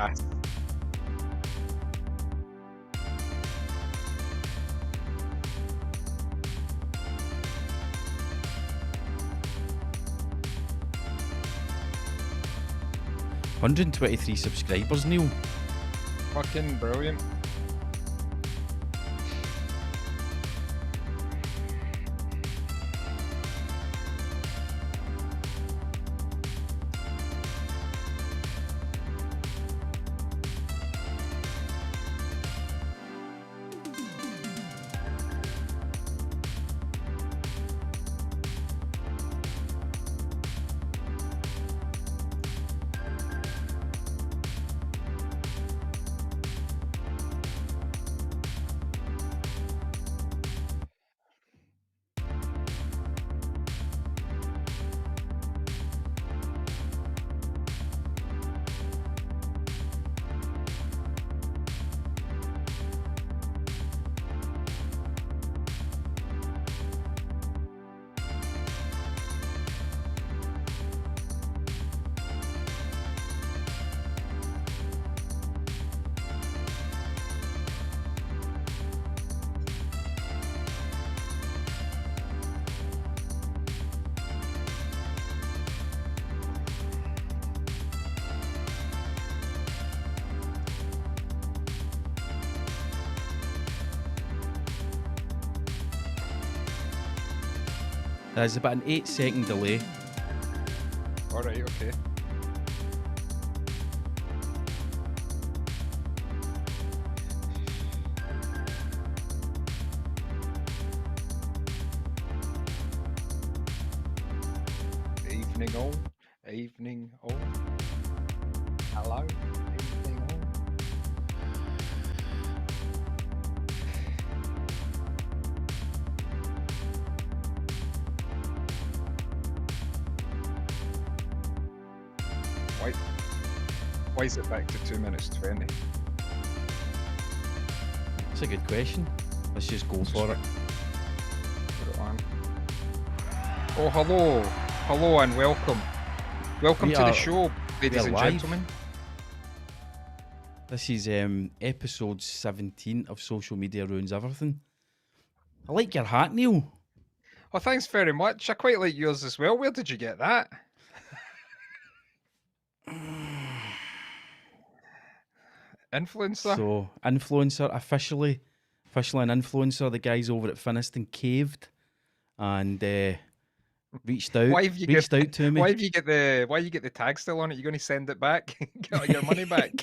Ass. 123 subscribers, Neil. Fucking brilliant. There's about an 8-second delay. Alright, okay. Evening all. Evening all. Hello. Evening all. Why is it back to 2 minutes 20? That's a good question. Let's just go for it. Put it on. Oh, hello. Hello and welcome. Welcome to the show, ladies and gentlemen. This is episode 17 of Social Media Ruins Everything. I like your hat, Neil. Oh, thanks very much. I quite like yours as well. Where did you get that? Influencer? So, influencer, officially an influencer. The guys over at Finiston caved and reached out to me. Why you get the tag still on it? You're going to send it back? Get your money back?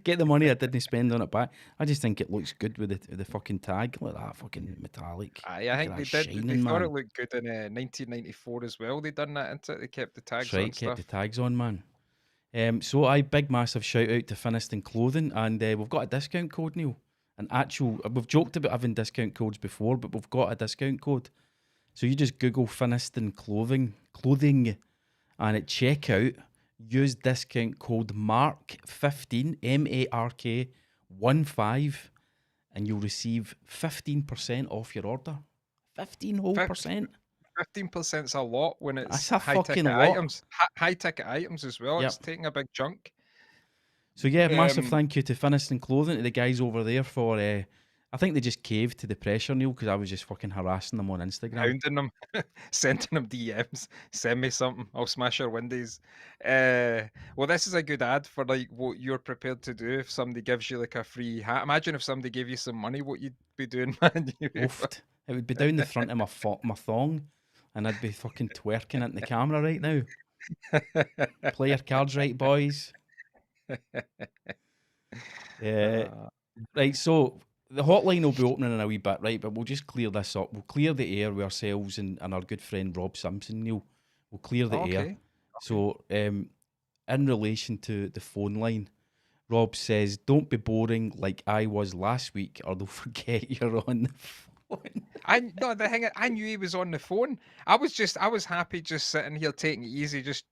Get the money I didn't spend on it back. I just think it looks good with the fucking tag, like that fucking metallic. I think they did. Shining, they thought man. It looked good in 1994 as well. They done that into it. They kept the tags That's right, on kept stuff. the tags on, man. So big massive shout out to Finiston Clothing, and we've got a discount code, Neil. We've joked about having discount codes before, but we've got a discount code. So you just Google Finiston clothing, and at checkout, use discount code MARK15, MARK15, and you'll receive 15% off your order. 15%. 15%'s a lot when it's That's a fucking lot. items. High ticket items as well. Yep. It's taking a big chunk. So yeah, massive thank you to Finiston Clothing, to the guys over there for. I think they just caved to the pressure, Neil, because I was just fucking harassing them on Instagram, Hounding them, sending them DMs. Send me something. I'll smash your windows. Well, this is a good ad for like what you're prepared to do if somebody gives you like a free hat. Imagine if somebody gave you some money, what you'd be doing, man. Oofed. It would be down the front of my thong, and I'd be fucking twerking it in the camera right now. Play your cards right, boys. Right, so the hotline will be opening in a wee bit, right? But we'll just clear this up. We'll clear the air with ourselves and our good friend Rob Simpson, Neil. We'll clear the air. So, in relation to the phone line, Rob says, don't be boring like I was last week, or they'll forget you're on the phone. The thing, I knew he was on the phone. I was happy just sitting here taking it easy, just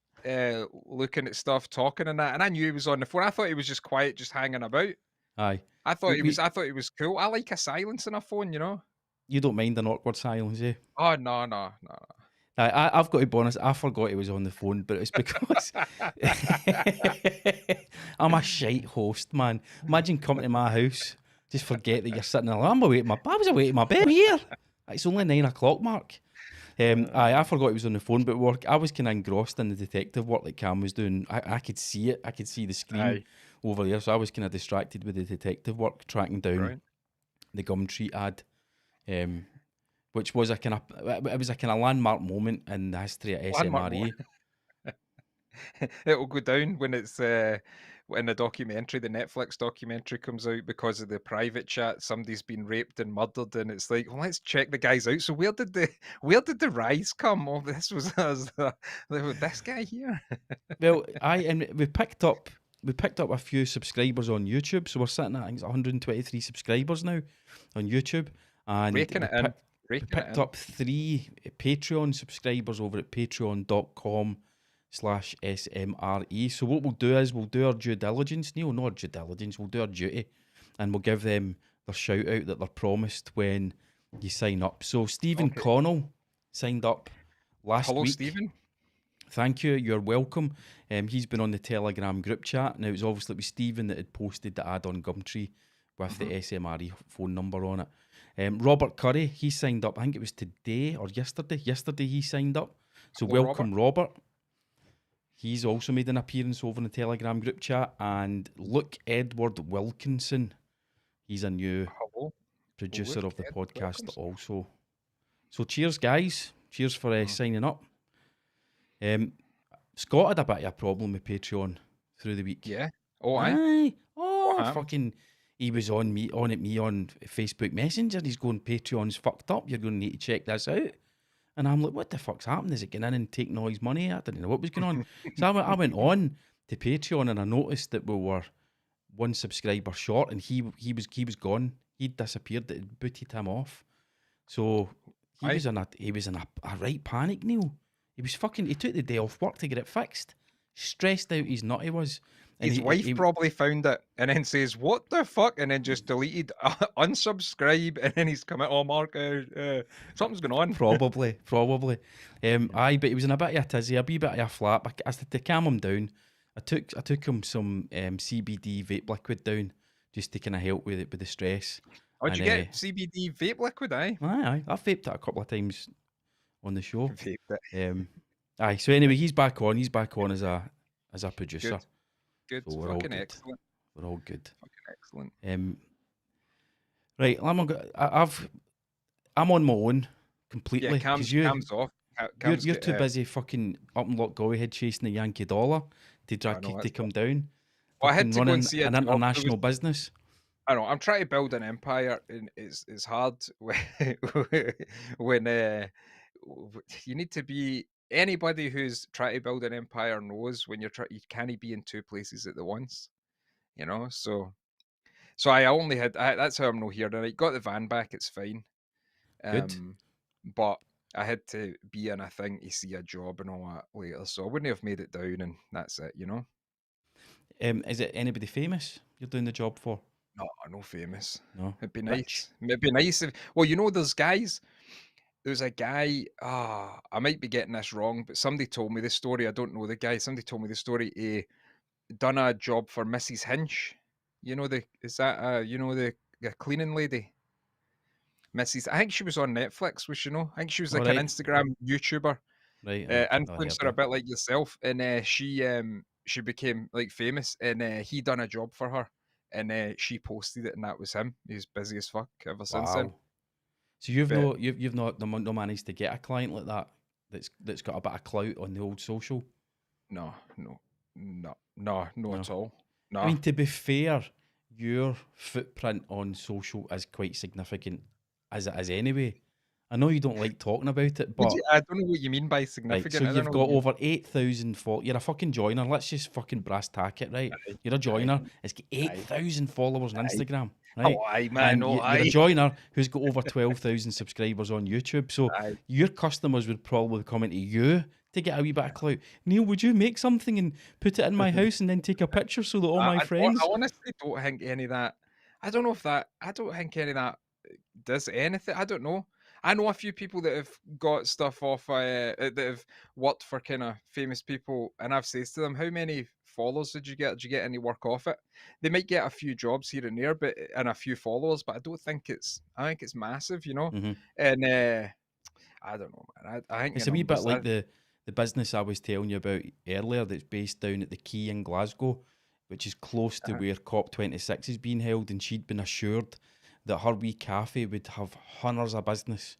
looking at stuff, talking and that. And I knew he was on the phone. I thought he was just quiet, just hanging about. Aye. I thought he was cool. I like a silence in a phone, you know. You don't mind an awkward silence, eh? Oh no. I've got to be honest, I forgot he was on the phone, but it's because I'm a shite host, man. Imagine coming to my house, just forget that you're sitting there. I was awake in my bed. I'm here. It's only 9 o'clock, Mark. I forgot he was on the phone, but I was kind of engrossed in the detective work that Cam was doing. I could see it. I could see the screen Aye, over there, so I was kind of distracted with the detective work, tracking down brilliant. the Gumtree ad. Which was it was a kind of landmark moment in the history of Landmark more. SMRE. It'll go down when it's in the documentary, the Netflix documentary comes out because of the private chat. Somebody's been raped and murdered, and it's like, well, let's check the guys out. So where did the rise come? Oh, this was this guy here. Well, and we picked up a few subscribers on YouTube, so we're sitting at I think it's 123 subscribers now on YouTube, and Raking it in, we raking it picked in. up 3 Patreon subscribers over at patreon.com/SMRE. So what we'll do is we'll do our due diligence, Neil, not our due diligence, we'll do our duty, and we'll give them their shout out that they're promised when you sign up. So Stephen Okay. Connell signed up last Hello, week. Stephen. Thank you. You're welcome. He's been on the Telegram group chat. Now, it was obviously Stephen that had posted the ad on Gumtree with the SMRE phone number on it. Robert Curry, he signed up. I think it was today or yesterday. Yesterday he signed up. So Hello, welcome, Robert. He's also made an appearance over in the Telegram group chat. And Luke Edward Wilkinson, he's a new Hello. producer Luke of the Ed podcast Wilkinson. also. So cheers, guys. Cheers for signing up. Scott had a bit of a problem with Patreon through the week. Yeah. Oh, aye. Aye. What Oh, happened? fucking. He was on me on Facebook Messenger. He's going, Patreon's fucked up. You're going to need to check this out. And I'm like, what the fuck's happened? Is it getting in and taking all his money? I didn't know what was going on. So I went on to Patreon and I noticed that we were one subscriber short, and he was gone. He'd disappeared. It booted him off. So he Aye. was in a right panic, Neil. He took the day off work to get it fixed. Stressed out his nut he was. And His wife probably found it and then says, "What the fuck?" and then just deleted, unsubscribe, and then he's come out, "Oh, Mark, something's going on." Probably. Aye, but he was in a bit of a tizzy, a wee bit of a flap. To calm him down, I took him some CBD vape liquid down just to kind of help with it, with the stress. How'd you And, get CBD vape liquid? Aye, Aye. I've vaped it a couple of times on the show. vaped it. Aye. So anyway, he's back on. He's back on as a producer. Good, So we're all fucking good. excellent, We're all good. fucking excellent. Right, I'm on my own completely Yeah, because Cam's off. Cam's you're got, too busy fucking up in Loch Galway chasing the Yankee dollar to I know, to that's come down. Well, I had Fucking to go running and see a an job. international business. I know. I'm trying to build an empire, and it's hard when you need to be. Anybody who's trying to build an empire knows when you can't be in two places at the once. You know, so I only had. That's how I'm not here tonight. Got the van back. It's fine. Good. But I had to be in a thing to see a job and all that later, so I wouldn't have made it down, and that's it. You know. Is it anybody famous you're doing the job for? No famous. No. It'd be Rich. nice. It'd be nice if. Well, you know, there's guys. There's a guy. I might be getting this wrong, but somebody told me this story. I don't know the guy. Somebody told me the story. He done a job for Mrs. Hinch. You know the cleaning lady, Mrs. I think she was on Netflix. Was she know? I think she was All like an right. Instagram YouTuber, Right. Aye. I heard influencer, a that. bit like yourself, and she became like famous, and he done a job for her, and she posted it, and that was him. He's busy as fuck ever since then. Wow. So you've But no managed to get a client like that that's got a bit of clout on the old social. no, not No. at all. I No. mean, to be fair, your footprint on social is quite significant as it is anyway. I know you don't like talking about it, but I don't know what you mean by right, significant. so I don't you've know got what you over 8,000 followers. You're a fucking joiner. Let's just fucking brass tack it, right? mean. You're a joiner. It's got Aye, 8,000 followers on aye. Instagram, right? Oh, aye, man. And Oh, you're a aye. joiner who's got over 12,000 subscribers on YouTube. So Aye. your customers would probably come into you to get a wee bit of clout. Neil, would you make something and put it in my house and then take a picture so that all my friends... I honestly don't think any of that. I don't know if that. I don't think any of that does anything. I don't know. I know a few people that have got stuff off, that have worked for kind of famous people, and I've said to them, "How many followers did you get? Did you get any work off it?" They might get a few jobs here and there, but and a few followers, but I don't think it's. I think it's massive, you know. Hmm. And I don't know, man. I think It's your a wee bit numbers. like the business I was telling you about earlier that's based down at the Quay in Glasgow, which is close to Uh, where COP26 is being held, and she'd been assured that her wee cafe would have hundreds of business.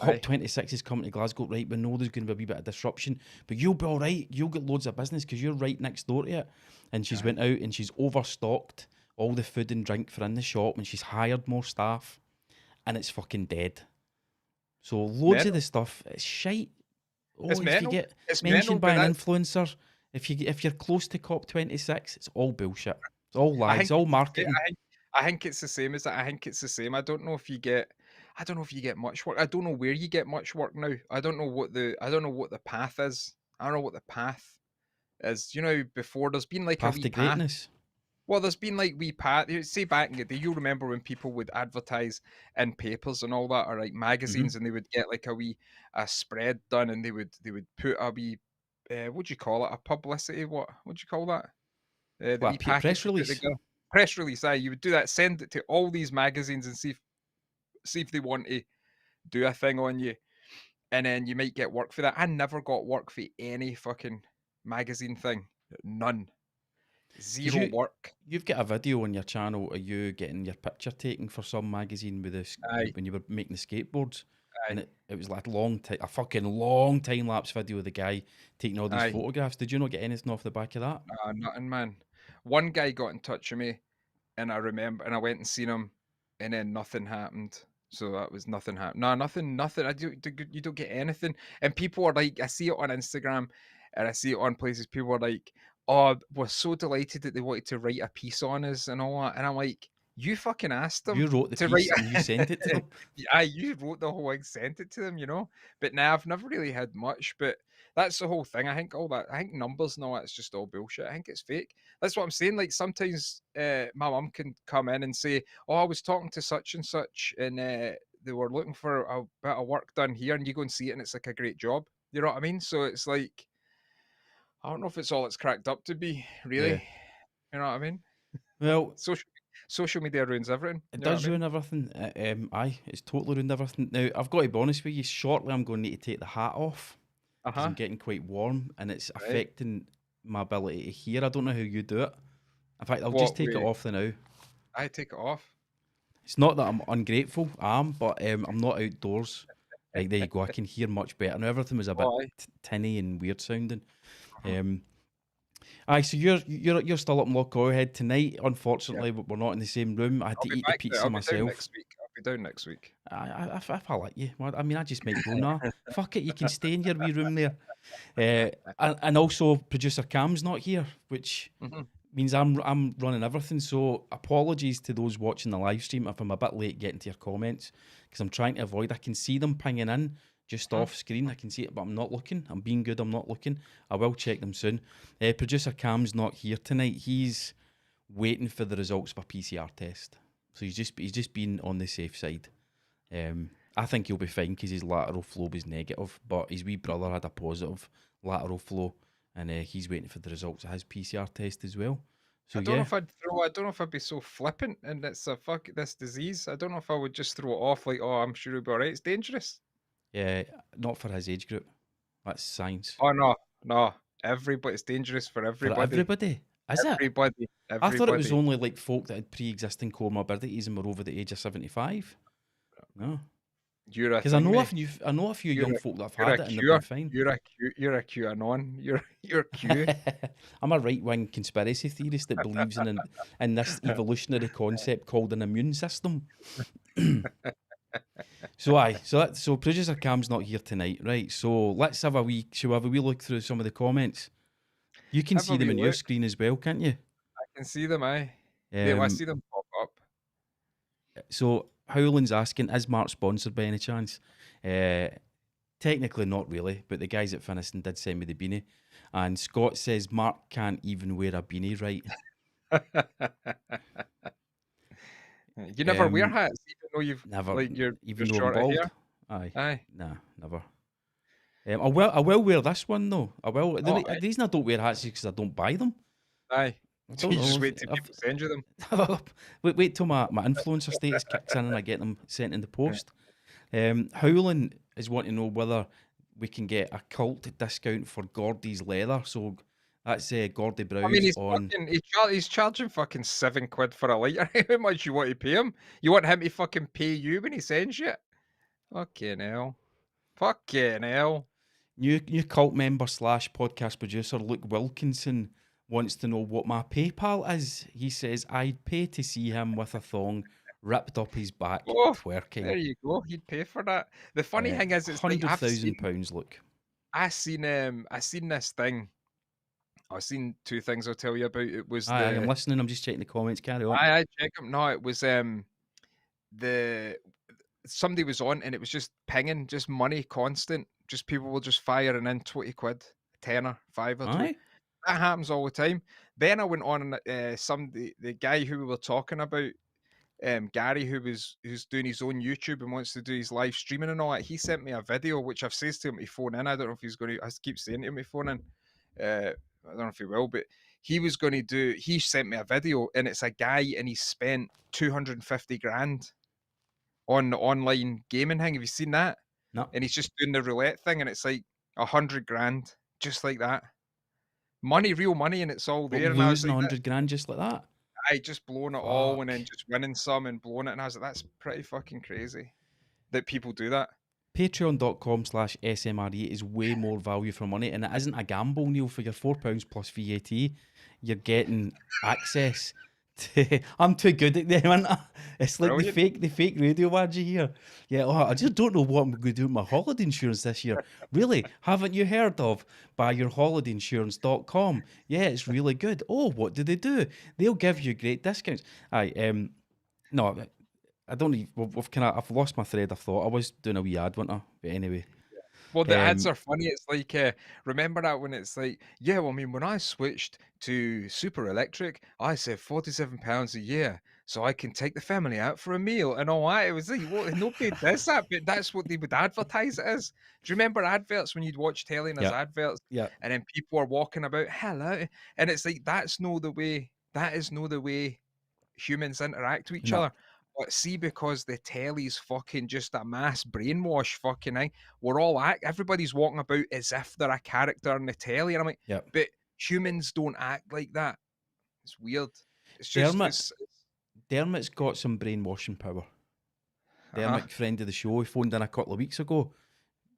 aye, COP26 is coming to Glasgow, right? We know there's going to be a wee bit of disruption, but you'll be all right. You'll get loads of business because you're right next door to it. And she's aye. went out and she's overstocked all the food and drink for in the shop, and she's hired more staff, and it's fucking dead. So loads of Mental. the stuff, it's shite. It's Oh, if you mental. get It's mental, mentioned by but an that's. influencer, if you're close to COP26, it's all bullshit. It's all I lies, think all it's the marketing. I think it's the same as that. I think it's the same. I don't know if you get much work. I don't know where you get much work now. I don't know what the path is. I don't know what the path is. You know, before there's been like a Path wee to path. greatness. Well, there's been like wee path. Say back in the day, you remember when people would advertise in papers and all that, or like Hmm. magazines, and they would get like a spread done, and they would put a wee what do you call it? A publicity? What do you call that? The wee What, a package press you put release? together. Press release, aye, you would do that, send it to all these magazines and see if they want to do a thing on you, and then you might get work for that. I never got work for any fucking magazine thing. None. Because Zero work. you've got a video on your channel of you getting your picture taken for some magazine with this Aye, when you were making the skateboards, and aye, it was like a fucking long time lapse video of the guy taking all these aye. photographs. Did you not get anything off the back of that? Nah, nothing, man. One guy got in touch with me, and I went and seen him, and then nothing happened. So that was nothing happened. No, nothing. You don't get anything. And people are like, I see it on Instagram, and I see it on places. People are like, "Oh, we're so delighted that they wanted to write a piece on us and all that." And I'm like, "You fucking asked them You wrote the to write." piece and you sent it to them. Yeah, you wrote the whole thing, sent it to them, you know. But now I've never really had much. But that's the whole thing. I think numbers and all that's just all bullshit. I think it's fake. That's what I'm saying. Like sometimes my mum can come in and say, "Oh, I was talking to such and such, and they were looking for a bit of work done here," and you go and see it, and it's like a great job. You know what I mean? So it's like I don't know if it's all it's cracked up to be, Yeah. really. You know what I mean? Well, Social social media ruins everything. it You know what does I mean? ruin everything. Aye, it's totally ruined everything. Now, I've got to be honest with you. Shortly, I'm going to need to take the hat off Uh because I'm huh. getting quite warm and it's Right. affecting my ability to hear. I don't know how you do it. In fact, I'll just What take it way? off the now. I take it off. It's not that I'm ungrateful, I am, but I'm not outdoors. Right, there you go. I can hear much better. Now, everything was a bit Oh, aye. tinny and weird sounding. Mhm. Um, Aye, so you're still up in Lochgoilhead tonight. Yeah. Unfortunately, we're not in the same room. I had I'll to be eat the back there. pizza I'll be down myself. next week. I'll be down next week. If I like you, well, I mean, I just might go now. Fuck it, you can stay in your wee room there. And also, producer Cam's not here, which Mhm. means I'm running everything. So apologies to those watching the live stream if I'm a bit late getting to your comments because I'm trying to avoid. I can see them pinging in just Mhm. off screen. I can see it, but I'm not looking. I'm being good. I'm not looking. I will check them soon. Producer Cam's not here tonight. He's waiting for the results of a PCR test. So he's just been on the safe side. I think he'll be fine because his lateral flow was negative, but his wee brother had a positive lateral flow, and he's waiting for the results of his PCR test as well. So yeah, I don't know if I'd be so flippant and it's a fuck this disease. I don't know if I would just throw it off like, oh, I'm sure it'll be all right. It's dangerous. yeah, not for his age group. That's science Oh no, no. Everybody, it's dangerous for for everybody. everybody. Is it? Everybody, I thought it was everybody. only like folk that had pre-existing comorbidities and were over the age of 75. No, You're a because I thing, know mate. I know a few You're young a folk that have you're had a it and they've been cure. fine. You're a QAnon. You're Q. I'm a right wing conspiracy theorist that believes in this evolutionary concept called an immune system. So producer Cam's not here tonight, right? So let's have a wee. Shall we have a wee look through some of the comments? You can Have a see them wee on your look. screen as well, can't you? I can see them, I Um, see them pop up. so Howland's asking, is Mark sponsored by any chance? Uh, Technically not really, but the guys at Finiston did send me the beanie. And Scott says Mark can't even wear a beanie right. You never wear Um, hats, even though you've Never, like even you're though I'm short of bald. hair. Aye. Aye. Nah, never. I will wear this one though. I will. Oh, The reason I don't wear hats is because I don't buy them. aye. I So don't you just know. wait till people send you them. Wait till my influencer status kicks in and I get them sent in the post. Howlin is wanting to know whether we can get a cult discount for Gordy's leather. So that's Gordy I mean, Brows he's on. fucking he's charging fucking £7 for a litre. How much you want to pay him? You want him to fucking pay you when he sends you it? Fucking hell. Fucking hell. New cult member / podcast producer Luke Wilkinson wants to know what my PayPal is. He says I'd pay to see him with a thong ripped up his back Oh, twerking. there you go. He'd pay for that. The funny thing is, it's like £100,000, Luke. I seen this thing. I seen two things I'll tell you about. It was Aye, I'm listening. I'm just checking the comments. Carry on. I check them. No, it was the somebody was on and it was just pinging, just money constant. Just people were just firing in 20 quid, tenner, five or 20. Aye. That happens all the time. Then I went on and the guy who we were talking about, Gary, who's doing his own YouTube and wants to do his live streaming and all that. He sent me a video which I've said to him to phone in. I don't know if he's going to. I keep saying to him to phone in. I don't know if he will, but he was going to do. He sent me a video and it's a guy and he spent 250 grand on the online gaming thing. Have you seen that? No. And he's just doing the roulette thing and it's like 100 grand, just like that. Money, real money, and it's all there. And I was Losing like, 100 grand just like that. I just blown it all and Fuck. then just winning some and blowing it. And I was like, that's pretty fucking crazy that people do that. Patreon.com/SMRE is way more value for money, and it isn't a gamble, Neil. For your £4 plus VAT, you're getting access to. I'm too good at them, aren't I? It's like Brilliant. the fake radio ad you hear. Yeah, oh, I just don't know what I'm going to do with my holiday insurance this year. Really? Haven't you heard of buyyourholidayinsurance.com? Yeah, it's really good. Oh, what do they do? They'll give you great discounts. No, I don't even. I've lost my thread of thought. I was doing a wee ad, wasn't I? But anyway, Well, the ads um, are funny. It's like, remember that when it's like, yeah, well, I mean, when I switched to super electric, I saved £47 a year, so I can take the family out for a meal and all that. It was like, well, nobody does that, but that's what they would advertise it as. Do you remember adverts when you'd watch telly and there's yeah, adverts, yeah, and then people are walking about, hello, and it's like that's no the way. That is no the way humans interact with each no, other. But see, because the telly's fucking just a mass brainwash fucking thing, we're all everybody's walking about as if they're a character in the telly. And I'm like, yeah. but humans don't act like that. It's weird. It's just Dermot, it's Dermot's got some brainwashing power. uh-huh. Dermot, friend of the show, he phoned in a couple of weeks ago.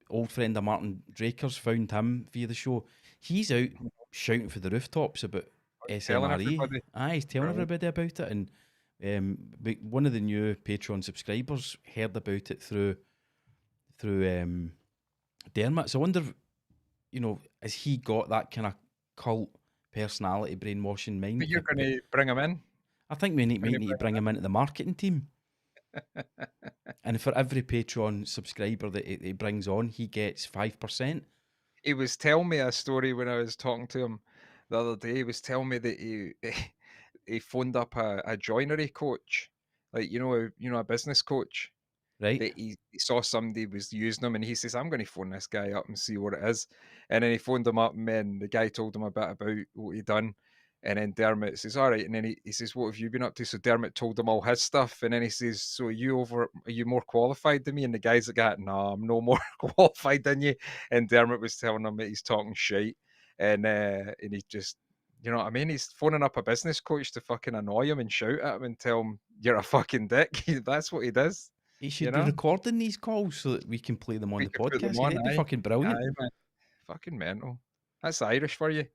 Old friend of Martin Draker's found him via the show. He's out shouting for the rooftops about Telling SMRE. everybody. Aye, he's telling Brilliant. everybody about it, and one of the new Patreon subscribers heard about it through Dermot. So I wonder, has he got that kind of cult personality, brainwashing mind? But you're going to bring him in. I think we might need to Bring bring him into the marketing team. And for every Patreon subscriber that he brings on, he gets 5%. He was telling me a story when I was talking to him the other day. He was telling me that he phoned up a joinery coach, like a business coach. Right? That he saw somebody was using them, and he says, "I'm going to phone this guy up and see what it is." And then he phoned him up, and then the guy told him a bit about what he'd done. And then Dermot says, "All right." And then he says, "What have you been up to?" So Dermot told him all his stuff, and then he says, "So are you more qualified than me?" And the guy's like, "No, I'm no more qualified than you." And Dermot was telling him that he's talking shite, and he just. You know what I mean? He's phoning up a business coach to fucking annoy him and shout at him and tell him you're a fucking dick. That's what he does. He You should be know? recording these calls so that we can play them on We the could put them podcast. on, That'd be aye. fucking brilliant. Aye, man. Fucking mental. That's Irish for you.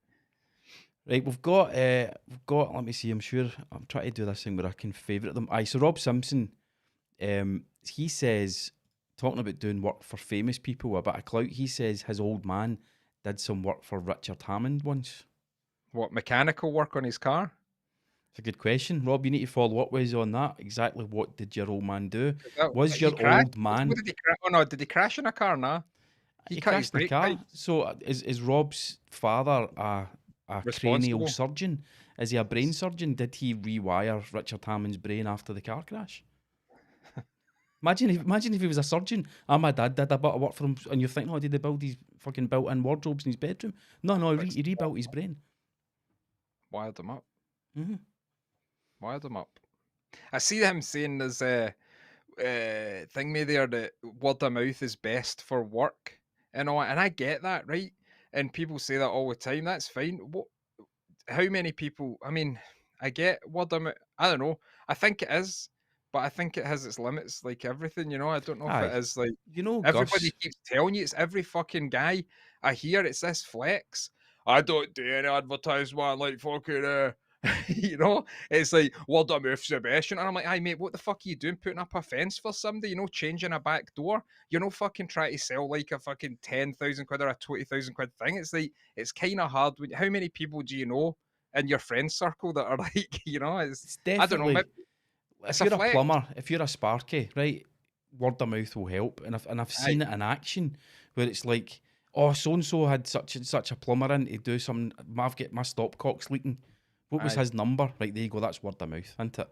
Right, we've got. Let me see. I'm sure I'm trying to do this thing where I can favourite them. Aye, so Rob Simpson, he says, talking about doing work for famous people, a bit of clout. He says his old man did some work for Richard Hammond once. What, mechanical work on his car? It's a good question, Rob. You need to follow up with us on that. Exactly what did your old man do? Was He your crashed? old man? What did he crash? Oh no, did he crash in a car? Nah. He He cut his crashed in a brake car. pipes. So is Rob's father a cranial Responsible. surgeon? Is he a brain surgeon? Did he rewire Richard Hammond's brain after the car crash? Imagine if he was a surgeon. My dad did a bit of work for him, and you're thinking, oh, did they build these fucking built-in wardrobes in his bedroom? No, Let's he rebuilt his brain. wired them up. Mm-hmm. Wired them up. I see him saying there's a thing made there that word of mouth is best for work and all, and I get that, right? And people say that all the time. That's fine. What? How many people? I mean, I get word of mouth. I don't know. I think it is, but I think it has its limits, like everything. You know, I don't know if it Aye, is like you know, everybody Gus. keeps telling you. It's every fucking guy I hear. It's this flex. I don't do any advertisement like fucking. You know, it's like word of mouth's the best. And I'm like, "Aye, mate, what the fuck are you doing? Putting up a fence for somebody? You know, changing a back door? You're not fucking trying to sell like a fucking 10,000 quid or a 20,000 quid thing. It's like it's kind of hard. How many people do you know in your friend circle that are like, you know, it's It's I don't know, maybe definitely, it's if a you're a flex. plumber, if you're a sparky, right, word of mouth will help. And I've Aye, seen it in action where it's like, oh, so and so had such and such a plumber in to do some. I've got my stopcock's leaking. What was aye, his number? Right, there you go. That's word of mouth, isn't it?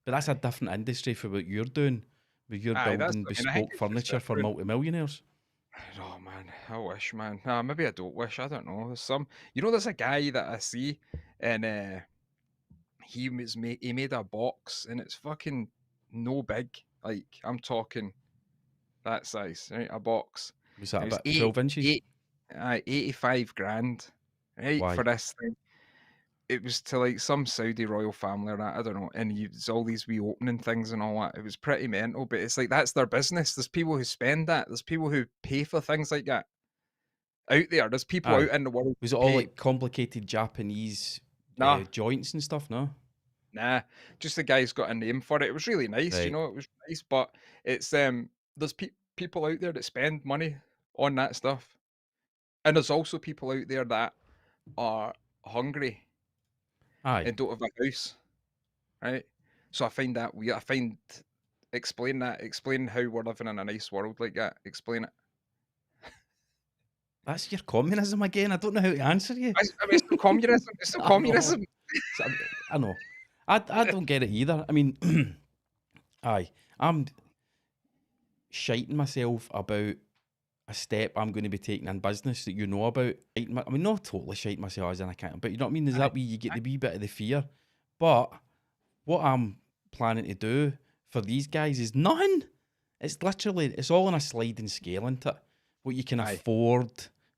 But that's a aye, different industry for what you're doing, where you're aye. That's. building I mean, I think bespoke it's just furniture for different. multimillionaires. Oh man, I wish, man. Nah, maybe I don't wish. I don't know. There's some, you know, there's a guy that I see, and he made a box, and it's fucking no big. Like I'm talking that size, right? A box, Was that and it was about 12 inches? 85 grand, right, for Why? this thing. It was to like some Saudi royal family or that, I don't know. And it's all these wee opening things and all that. It was pretty mental, but it's like that's their business. There's people who spend that. There's people who pay for things like that out there. There's people out Aye. in the world Was who it all pay. like complicated Japanese Nah, joints and stuff? No? nah. Just the guy's got a name for it. It was really nice, you Right. know. It was nice, but it's there's people out there that spend money on that stuff, and there's also people out there that are hungry Aye. and don't have a house, right? So I find that weird. I find explain that. Explain how we're living in a nice world like that. Explain it. That's your communism again. I don't know how to answer you. I mean, it's still communism. It's still I know. communism. So, I know. I don't get it either. I mean, aye, I'm shiting myself about a step I'm going to be taking in business that you know about. I mean, not totally shiting myself as in I can't, but you know what I mean? There's Aye, that wee, you get aye, the wee bit of the fear. But what I'm planning to do for these guys is nothing. It's literally, it's all on a sliding scale, isn't it? What you can aye. afford,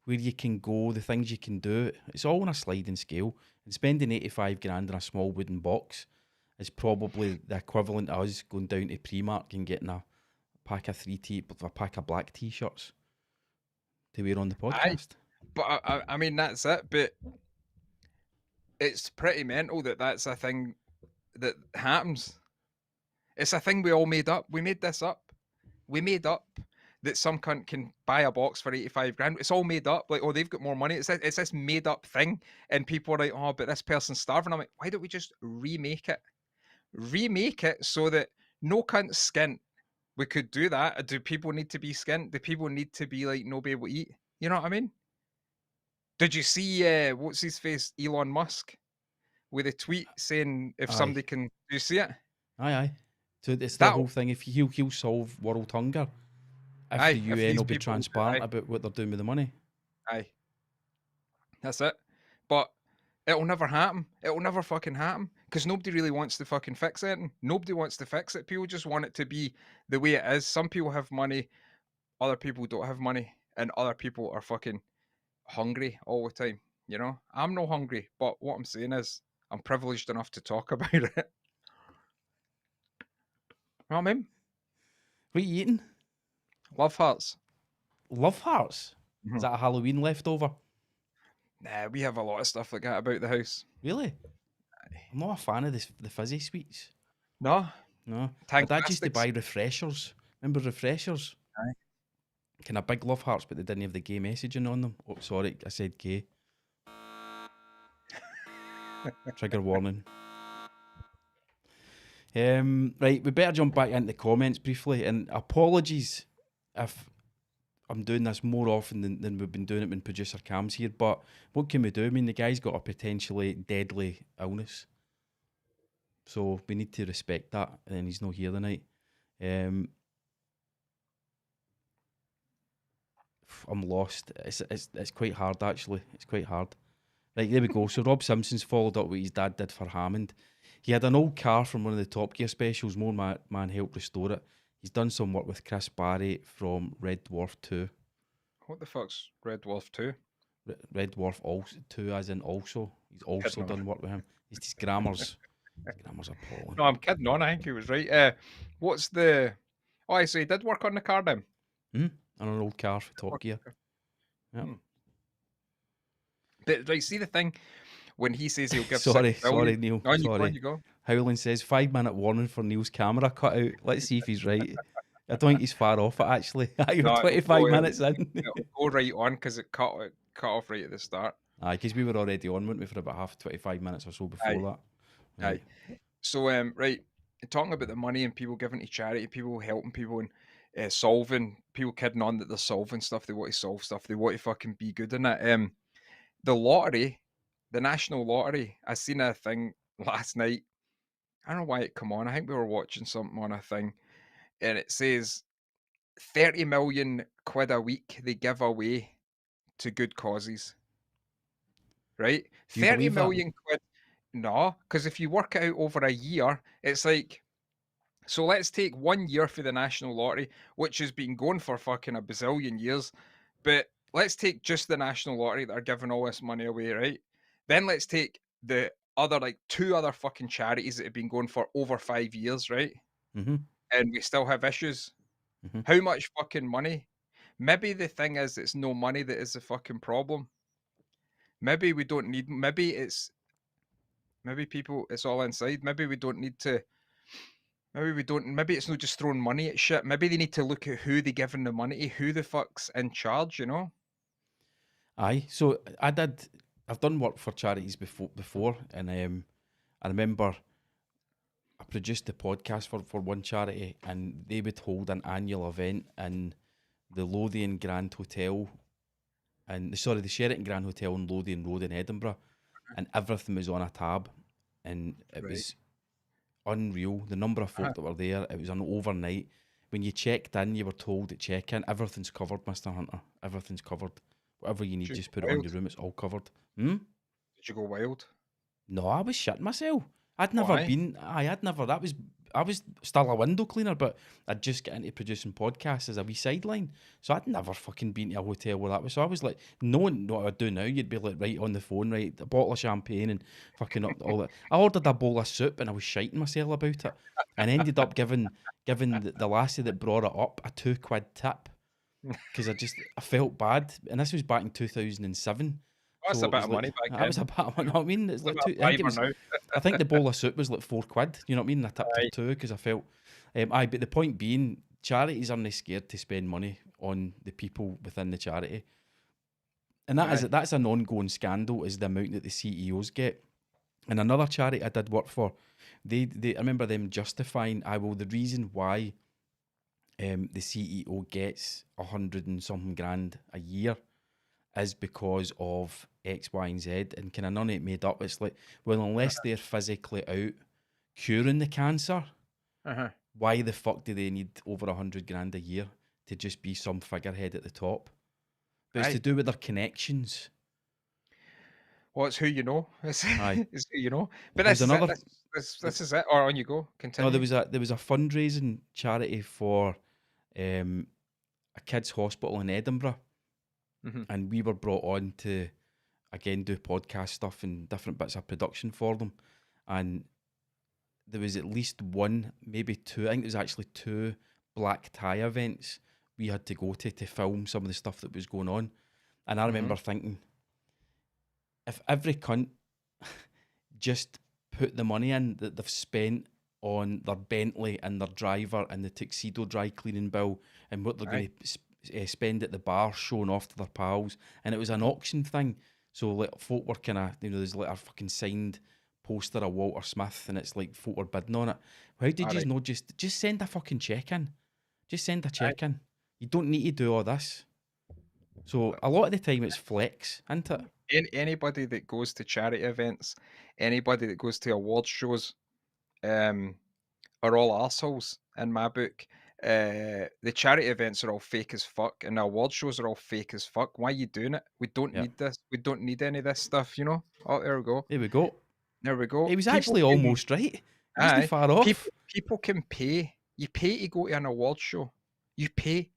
where you can go, the things you can do. It's all on a sliding scale. And spending 85 grand in a small wooden box is probably the equivalent of us going down to Primark and getting a pack of a pack of black t-shirts to wear on the Aye. podcast. But I mean, that's it. But it's pretty mental that that's a thing that happens. It's a thing we all made up. We made this up. We made up that some cunt can buy a box for 85 grand. It's all made up. Like, oh, they've got more money. It's this made up thing. And people are like, oh, but this person's starving. I'm like, why don't we just remake it? Remake it so that no cunt's skint. We could do that. Do people need to be skint? Do people need to be like, no be able to eat? You know what I mean? Did you see, what's his face, Elon Musk, with a tweet saying if Aye, somebody can, do you see it? aye. So it's the That, whole thing. If he'll solve world hunger, if the aye, if UN these will be people, transparent aye, about what they're doing with the money. aye. That's it. But it'll never happen. It'll never fucking happen because nobody really wants to fucking fix it. Nobody wants to fix it. People just want it to be the way it is. Some people have money, other people don't have money, and other people are fucking hungry all the time. You know, I'm no hungry, but what I'm saying is I'm privileged enough to talk about it. You know what I mean? What are you eating? Love hearts. Love hearts. Is Mhm. that a Halloween leftover? Nah, we have a lot of stuff like that about the house. Really? I'm not a fan of the fizzy sweets. No, No. My dad used to Tankmastics. buy refreshers. Remember refreshers? Aye. Kind of big love hearts, but they didn't have the gay messaging on them. Oh, sorry, I said gay. Trigger warning. Right, we better jump back into the comments briefly. And apologies if I'm doing this more often than we've been doing it when producer Cam's here. But what can we do? I mean, the guy's got a potentially deadly illness. So we need to respect that. And he's not here tonight. Um, I'm lost. It's quite hard actually. It's quite hard. Right, there we go. So Rob Simpson's followed up what his dad did for Hammond. He had an old car from one of the Top Gear specials. More Man helped restore it. He's done some work with Chris Barry from Red Dwarf 2. What the fuck's Red Dwarf 2? Red Dwarf also 2 as in also. He's also Kidding on. done work with him. His grammar's appalling. No, I'm kidding on. I think he was right. What's the? Oh, so he did work on the car then. On an old car for Top Gear. Yeah. But right, see the thing when he says he'll give. sorry, Neil. On sorry. you go. Howling says 5-minute warning for Neil's camera cut out. Let's see if he's right. I don't think he's far off it actually. You're No, 25 minutes in. It'll go right on because it cut off right at the start. Aye, because we were already on, weren't we, for about 25 minutes or so before that. Aye. So right, talking about the money and people giving to charity, people helping people and solving, people kidding on that they're solving stuff, they want to solve stuff, they want to fucking be good in it. The lottery, the national lottery, I seen a thing last night. I don't know why it come on. I think we were watching something on a thing, and it says 30 million quid a week they give away to good causes. Right? Do you 30 believe that? million quid. No, because if you work it out over a year, it's like, so let's take 1 year for the national lottery, which has been going for fucking a bazillion years. But let's take just the national lottery that are giving all this money away, right? Then let's take the other, like 2 other fucking charities that have been going for over 5 years, right? Mm-hmm. And we still have issues. Mm-hmm. How much fucking money? Maybe the thing is, it's no money that is the fucking problem. Maybe we don't need, maybe people, it's all inside. Maybe we don't need to, maybe it's not just throwing money at shit. Maybe they need to look at who they're giving the money to, who the fuck's in charge, you know? Aye, so I've done work for charities before, and I remember I produced the podcast for one charity, and they would hold an annual event in the Lothian Grand Hotel, the Sheraton Grand Hotel in Lothian Road in Edinburgh, and everything was on a tab, and it was unreal. The number of folk that were there, it was an overnight. When you checked in, you were told at check-in, everything's covered, Mr. Hunter. Everything's covered. Whatever you need, just put it on your room. It's all covered. Did you go wild? No, I was shitting myself. I'd never been. I'd never. I was still a window cleaner, but I'd just get into producing podcasts as a wee sideline. So I'd never fucking been to a hotel where that was. So I was like, knowing what I'd do now, you'd be like right on the phone, right, a bottle of champagne and fucking up all that. I ordered a bowl of soup and I was shiting myself about it, and ended up giving the lassie that brought it up a £2 tip because I felt bad, and this was back in 2007. That's so a bit of money back then. That was a bit of money. I mean, it's like now. I think the bowl of soup was like £4. You know what I mean? I tipped her 2 because I felt. But the point being, charities aren't scared to spend money on the people within the charity, and that's an ongoing scandal. Is the amount that the CEOs get. And another charity I did work for, I remember them justifying, the reason why, the CEO gets 100 and something grand a year is because of X, Y, and Z, and kind of none of it made up. It's like, well, unless they're physically out curing the cancer, why the fuck do they need over 100 grand a year to just be some figurehead at the top? But it's to do with their connections. Well, it's who you know. It's who you know. But this is it. Or on you go. Continue. No, there was a fundraising charity for a kids' hospital in Edinburgh. And we were brought on to, again, do podcast stuff and different bits of production for them. And there was at least one, maybe two, I think it was actually 2 black tie events we had to go to film some of the stuff that was going on. And I remember thinking, if every cunt just put the money in that they've spent on their Bentley and their driver and the tuxedo dry cleaning bill and what they're going to spend at the bar showing off to their pals, and it was an auction thing, so like folk were kind of, there's like a fucking signed poster of Walter Smith and it's like folk were bidding on it. How did you know, just send a fucking check in, just send a check in, you don't need to do all this. So a lot of the time it's flex, isn't it? Anybody that goes to charity events, anybody that goes to awards shows, are all arseholes in my book. The charity events are all fake as fuck, and the award shows are all fake as fuck. Why are you doing it? We don't Yeah. need this. We don't need any of this stuff, you know? Oh, there we go. There we go. There we go. It was People actually can almost right. It wasn't aye. far off. People can pay. You pay to go to an award show. You pay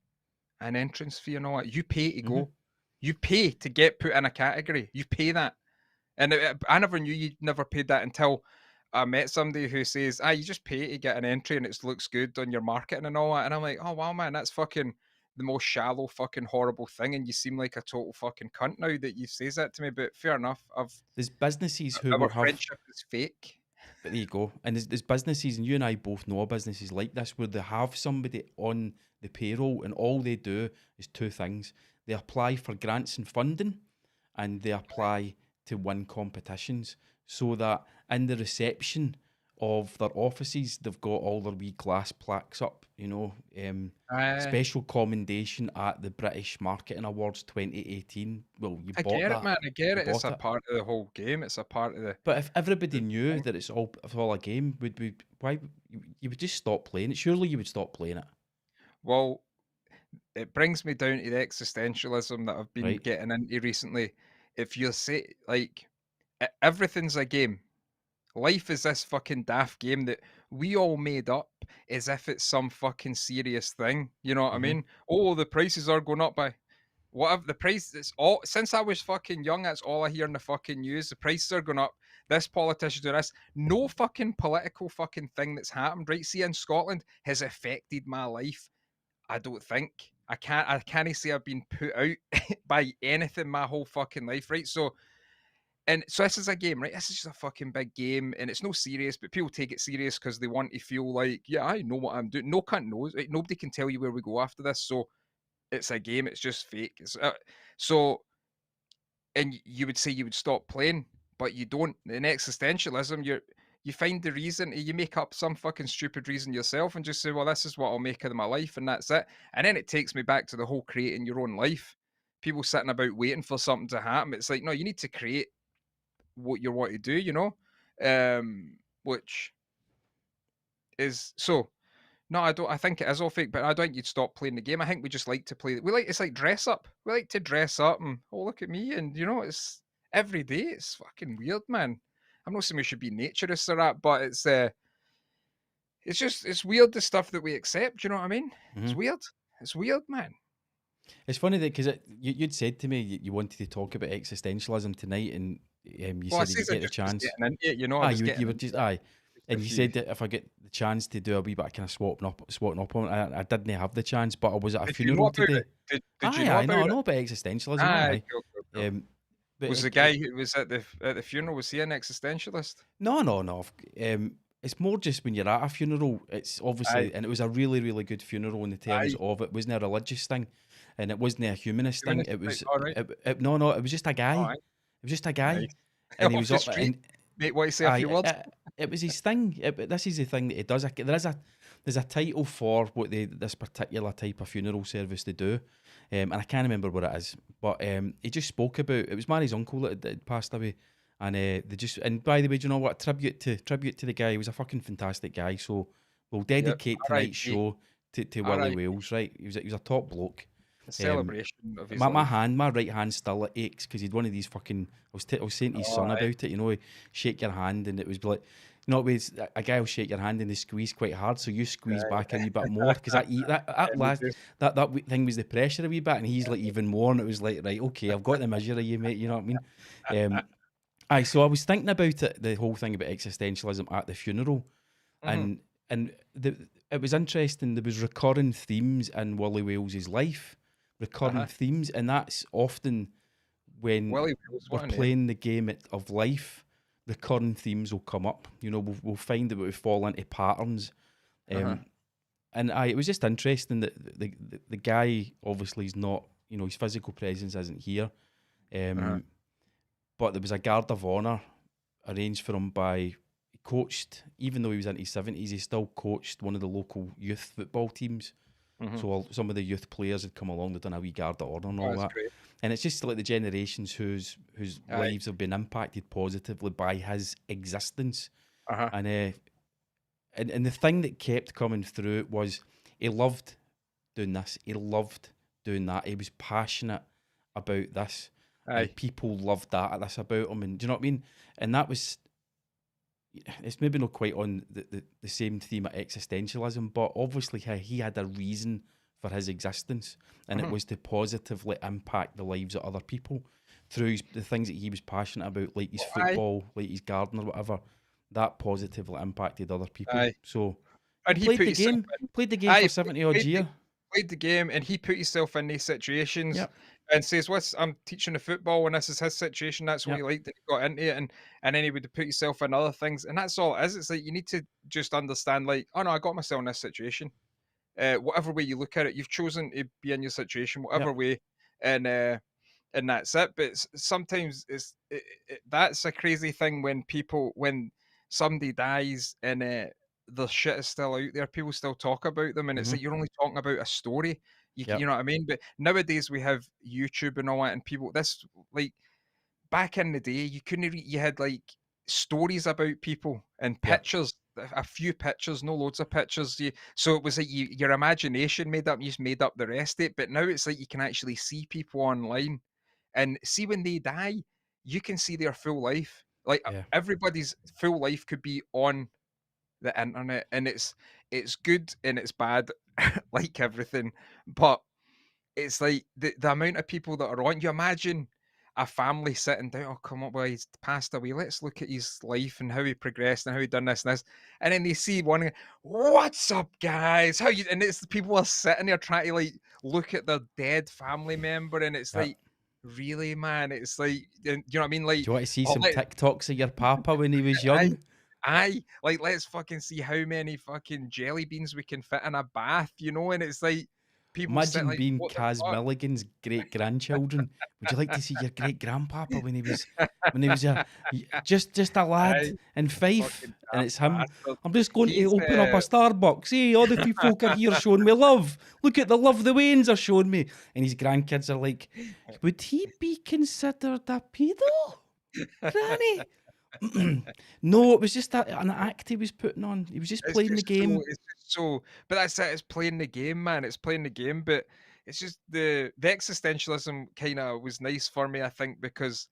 an entrance fee and all that. You pay to Hmm. go. You pay to get put in a category. You pay that. And I never knew you never paid that until I met somebody who says, "Ah, you just pay to get an entry and it looks good on your marketing and all that." And I'm like, "Oh wow, man, that's fucking the most shallow, fucking horrible thing." And you seem like a total fucking cunt now that you says that to me. But fair enough. There's businesses who Our will have, friendship is fake. but there you go. And there's businesses, and you and I both know businesses like this where they have somebody on the payroll, and all they do is two things: they apply for grants and funding, and they apply to win competitions. So that in the reception of their offices, they've got all their wee glass plaques up. Aye, Special commendation at the British Marketing Awards 2018. Well, you I bought get it, that. man. I get You it. It's bought a it. part of the whole game. It's a part of But if everybody the knew thing. that it's all a game, would we? Why you would just stop playing it? Surely you would stop playing it, Well, it brings me down to the existentialism that I've been right? getting into recently. If you say like everything's a game. Life is this fucking daft game that we all made up as if it's some fucking serious thing. You know what I Hmm. mean? Oh, the prices are going up by whatever the price. It's all since I was fucking young. That's all I hear in the fucking news. The prices are going up. This politician do this. No fucking political fucking thing that's happened. Right? See, in Scotland has affected my life. I don't think. I can't say I've been put out by anything my whole fucking life, right? So this is a game, right? This is just a fucking big game, and it's no serious, but people take it serious because they want to feel like, yeah, I know what I'm doing. No cunt knows, right? Nobody can tell you where we go after this, so it's a game. It's just fake. So, and you would say you would stop playing, but you don't. In existentialism, you find the reason. You make up some fucking stupid reason yourself, and just say, well, this is what I'll make of my life, and that's it. And then it takes me back to the whole creating your own life. People sitting about waiting for something to happen. It's like, no, you need to create what you want to do, you know? Which is so no, I don't I think it is all fake, but I don't think you'd stop playing the game. I think we just like to play we like it's like dress up. We like to dress up and oh look at me and you know it's every day. It's fucking weird, man. I'm not saying we should be naturists or that, but it's just it's weird the stuff that we accept, you know what I mean? It's Hmm. weird. It's weird, man. It's funny that because you'd said to me you wanted to talk about existentialism tonight, and you Well, I said that you says I get the just was chance. getting into it, you know, I Aye, was you getting were into just it. aye, Just a and you few. said that if I get the chance to do a wee bit of kind of swatting up on it, I didn't have the chance, but I was at a Did you know funeral about it? today. Did you Aye, know aye, about no, I it? know about existentialism, Aye, aye, cool, cool, cool. aye. But Was the it, guy it who was at the funeral, was he an existentialist? no, no, no. It's more just when you're at a funeral. It's Aye, obviously, and it was a really, really good funeral in the terms aye. of it wasn't a religious thing, and it wasn't a humanist thing. Humanist, It right, was, alright, no, no. It was just a guy. alright, It was just a guy, nice. and he Off was the up, street, and mate, what you say a I, few words? it was his thing. But this is the thing that he does. There's a title for what this particular type of funeral service they do, and I can't remember what it is. But he just spoke about it was Mary's uncle that had passed away, and they just and by the way, do you know what? Tribute to the guy. He was a fucking fantastic guy. So we'll Yep, dedicate tonight's RIP, show to Willie RIP. Wales. Right? He was a top bloke. A Um, celebration of his my life. hand, my right hand still aches because he'd one of these fucking. I was saying to his Oh, son aye, about it. You know, shake your hand, and it was like, you know, it's a guy will shake your hand and they squeeze quite hard, so you squeeze back a aye. wee bit more because that And he last just thing was the pressure a wee bit, and he's like even more, and it was like right, okay, I've got the measure of you, mate. You know what I mean? Aye. So I was thinking about it, the whole thing about existentialism at the funeral, mhm, and it was interesting. There was recurring themes in Willie Wales's life, recurring uh-huh. themes, and that's often when Willie Wales, we're what a name. playing the game of life. Recurring themes will come up. You know, we'll find that we fall into patterns. Uh-huh, Um, and it was just interesting that the guy obviously is not. You know, his physical presence isn't here. uh-huh, Um, but there was a guard of honour arranged for him by he coached, even though he was into his 70s, he still coached one of the local youth football teams. mhm. So some of the youth players had come along, they'd done a wee guard of honour and Oh, all that's that. great. And it's just like the generations whose Aye, lives have been impacted positively by his existence. uh-huh, And and the thing that kept coming through was he loved doing this. He loved doing that. He was passionate about this, Aye. and people loved this about him. And do you know what I mean? And that was, it's maybe not quite on the same theme of existentialism, but obviously he had a reason for his existence, and it Mhm. was to positively impact the lives of other people through the things that he was passionate about, like his Aye. football, like his garden or whatever. That positively impacted other people. Aye. So he And he put himself in. played the game Aye, for 70 odd years. played the game, and he put himself in these situations Yep, and says, "What's I'm teaching the football, and this is his situation. That's what he yep, liked, and he got into it, and then he would put himself in other things, and that's all it is. It's like you need to just understand, like, oh no, I got myself in this situation. Whatever way you look at it, you've chosen to be in your situation, whatever yep. way, and uh, and that's it. But sometimes that's a crazy thing when somebody dies and the shit is still out there. People still talk about them, and it's Hmm. like you're only talking about a story. You Yep, know what I mean? But nowadays we have YouTube and all that, and people this like back in the day, you couldn't you had like stories about people and yep. pictures, a few pictures, no loads of pictures. So it was like your imagination made up, you just made up the rest of it. But now it's like you can actually see people online and see when they die, you can see their full life. Like Yeah, everybody's full life could be on the internet, and it's good and it's bad, like everything. But it's like the amount of people that are on. You imagine a family sitting down, "Oh, come up, well, he's passed away. Let's look at his life and how he progressed and how he done this and this." And then they see one, "What's up, guys? How you?" And it's the people are sitting there trying to like look at their dead family member, and it's yep. like, really, man. It's like, you know what I mean? Like, Do you want to see oh, some TikToks of your papa when he was aye, young? aye, like let's fucking see how many fucking jelly beans we can fit in a bath, you know? And it's like people sitting Imagine like, being what the Kaz fuck? Milligan's great grandchildren. Would you like to see your great grandpapa when he was just a lad Aye, in Fife, fucking and daft it's him. bastard. I'm just going to He's, open up a Starbucks. Hey, all the folk are here showing me love. Look at the love the Waynes are showing me. And his grandkids are like, would he be considered a pedo, Granny? No, it was just an act he was putting on. He was just playing the game. it's just so but that's it, it's playing the game, man, it's playing the game, but it's just the existentialism kinda was nice for me, I think, because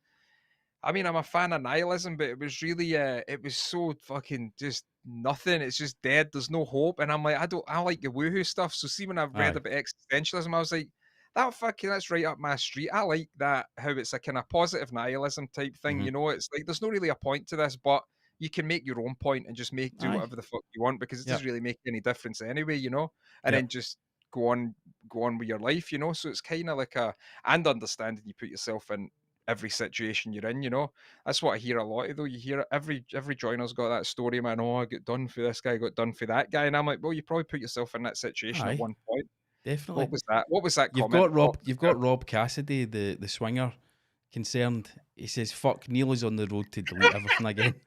I mean, I'm a fan of nihilism, but it was really, it was so fucking just nothing. It's just dead. There's no hope. And I'm like, I like the woohoo stuff. So see, when I've read Aye. about existentialism, I was like, that's right up my street. I like that, how it's a kind of positive nihilism type thing. Hmm. You know, it's like, there's not really a point to this, but you can make your own point and just do Aye. whatever the fuck you want because it doesn't Yep. really make any difference anyway, you know, and then Yep. just go on, go on with your life, you know. So it's kind of like and understanding you put yourself in every situation you're in, you know? That's what I hear a lot of though. You hear it, every joiner's got that story, man. Oh, I got done for this guy, got done for that guy. And I'm like, well, you probably put yourself in that situation at Aye. one point. Definitely. What was that comment? You've got Rob Cassidy, the swinger, concerned. He says, "Fuck, Neil is on the road to delete everything again."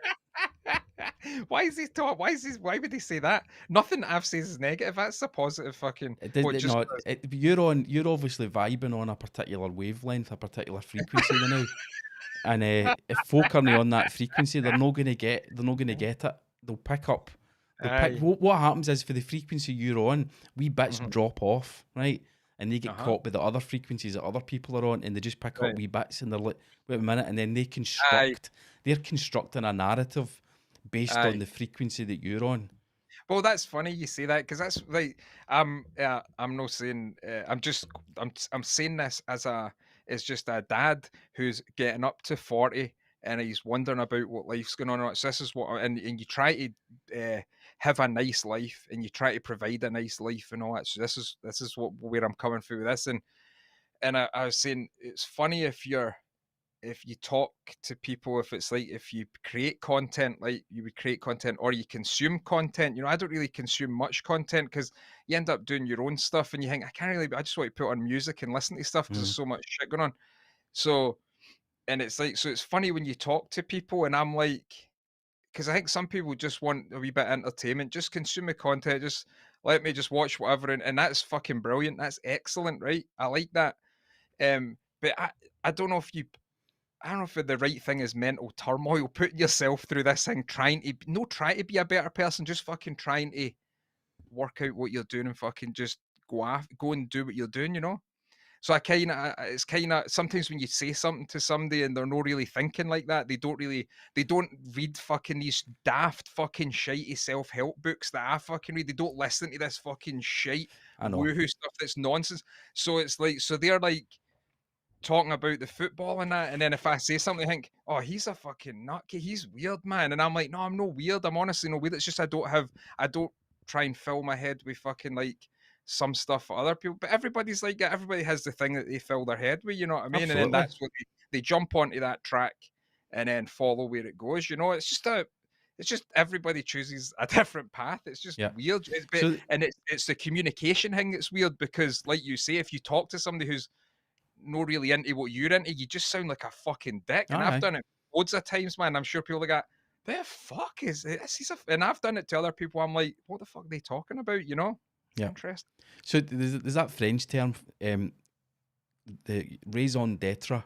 Why is he talk? Why would he say that? Nothing I've said is negative. That's a positive fucking what just No, you're obviously vibing on a particular wavelength, a particular frequency now. And if folk aren't on that frequency, they're not gonna get it. They'll pick up. They'll pick. aye. What happens is for the frequency you're on, wee bits Mhm. drop off, right? And they get Uh-huh. caught by the other frequencies that other people are on, and they just pick up Right. wee bits, and they're like, "Wait a minute," and then Aye. they're constructing a narrative based on Aye. the frequency that you're on. Well, that's funny you say that because that's like I'm not saying I'm saying this as just a dad who's getting up to 40 and he's wondering about what life's going on. So this is what and you try to have a nice life and you try to provide a nice life and all that. So this is what where I'm coming through with this and I was saying it's funny if you talk to people, if it's like if you create content like you would create content or you consume content, you know, I don't really consume much content because you end up doing your own stuff and you think, I just want to put on music and listen to stuff because Mm, there's so much shit going on. So, and it's like, so it's funny when you talk to people and I'm like, because I think some people just want a wee bit of entertainment, just consume the content, just let me just watch whatever. And that's fucking brilliant. That's excellent, right? I like that. But I don't know if I don't know if the right thing is mental turmoil, putting yourself through this thing, trying to no try to be a better person, just fucking trying to work out what you're doing and fucking just go and do what you're doing, you know? So it's kind of sometimes when you say something to somebody and they're not really thinking like that, they don't read fucking these daft fucking shitey self-help books that I fucking read. They don't listen to this fucking shite I know. woohoo stuff that's nonsense. So it's like, so they're like talking about the football and that, and then if I say something, I think, "Oh, he's a fucking nutcase. He's weird, man." And I'm like, "No, I'm no weird. I'm honestly no weird. It's just I don't try and fill my head with fucking like some stuff for other people. But everybody's like that. Everybody has the thing that they fill their head with. You know what I mean? And then Absolutely. that's what they jump onto that track and then follow where it goes. You know, it's just everybody chooses a different path. It's just Yeah. weird. So And it's the communication thing that's weird because, like you say, if you talk to somebody who's no really into what you're into, you just sound like a fucking dick. And aye, I've aye. done it loads of times, man. I'm sure people like that. The fuck is this? And I've done it to other people. I'm like, what the fuck are they talking about? You know? Yeah. Interesting. So there's that French term, the raison d'être,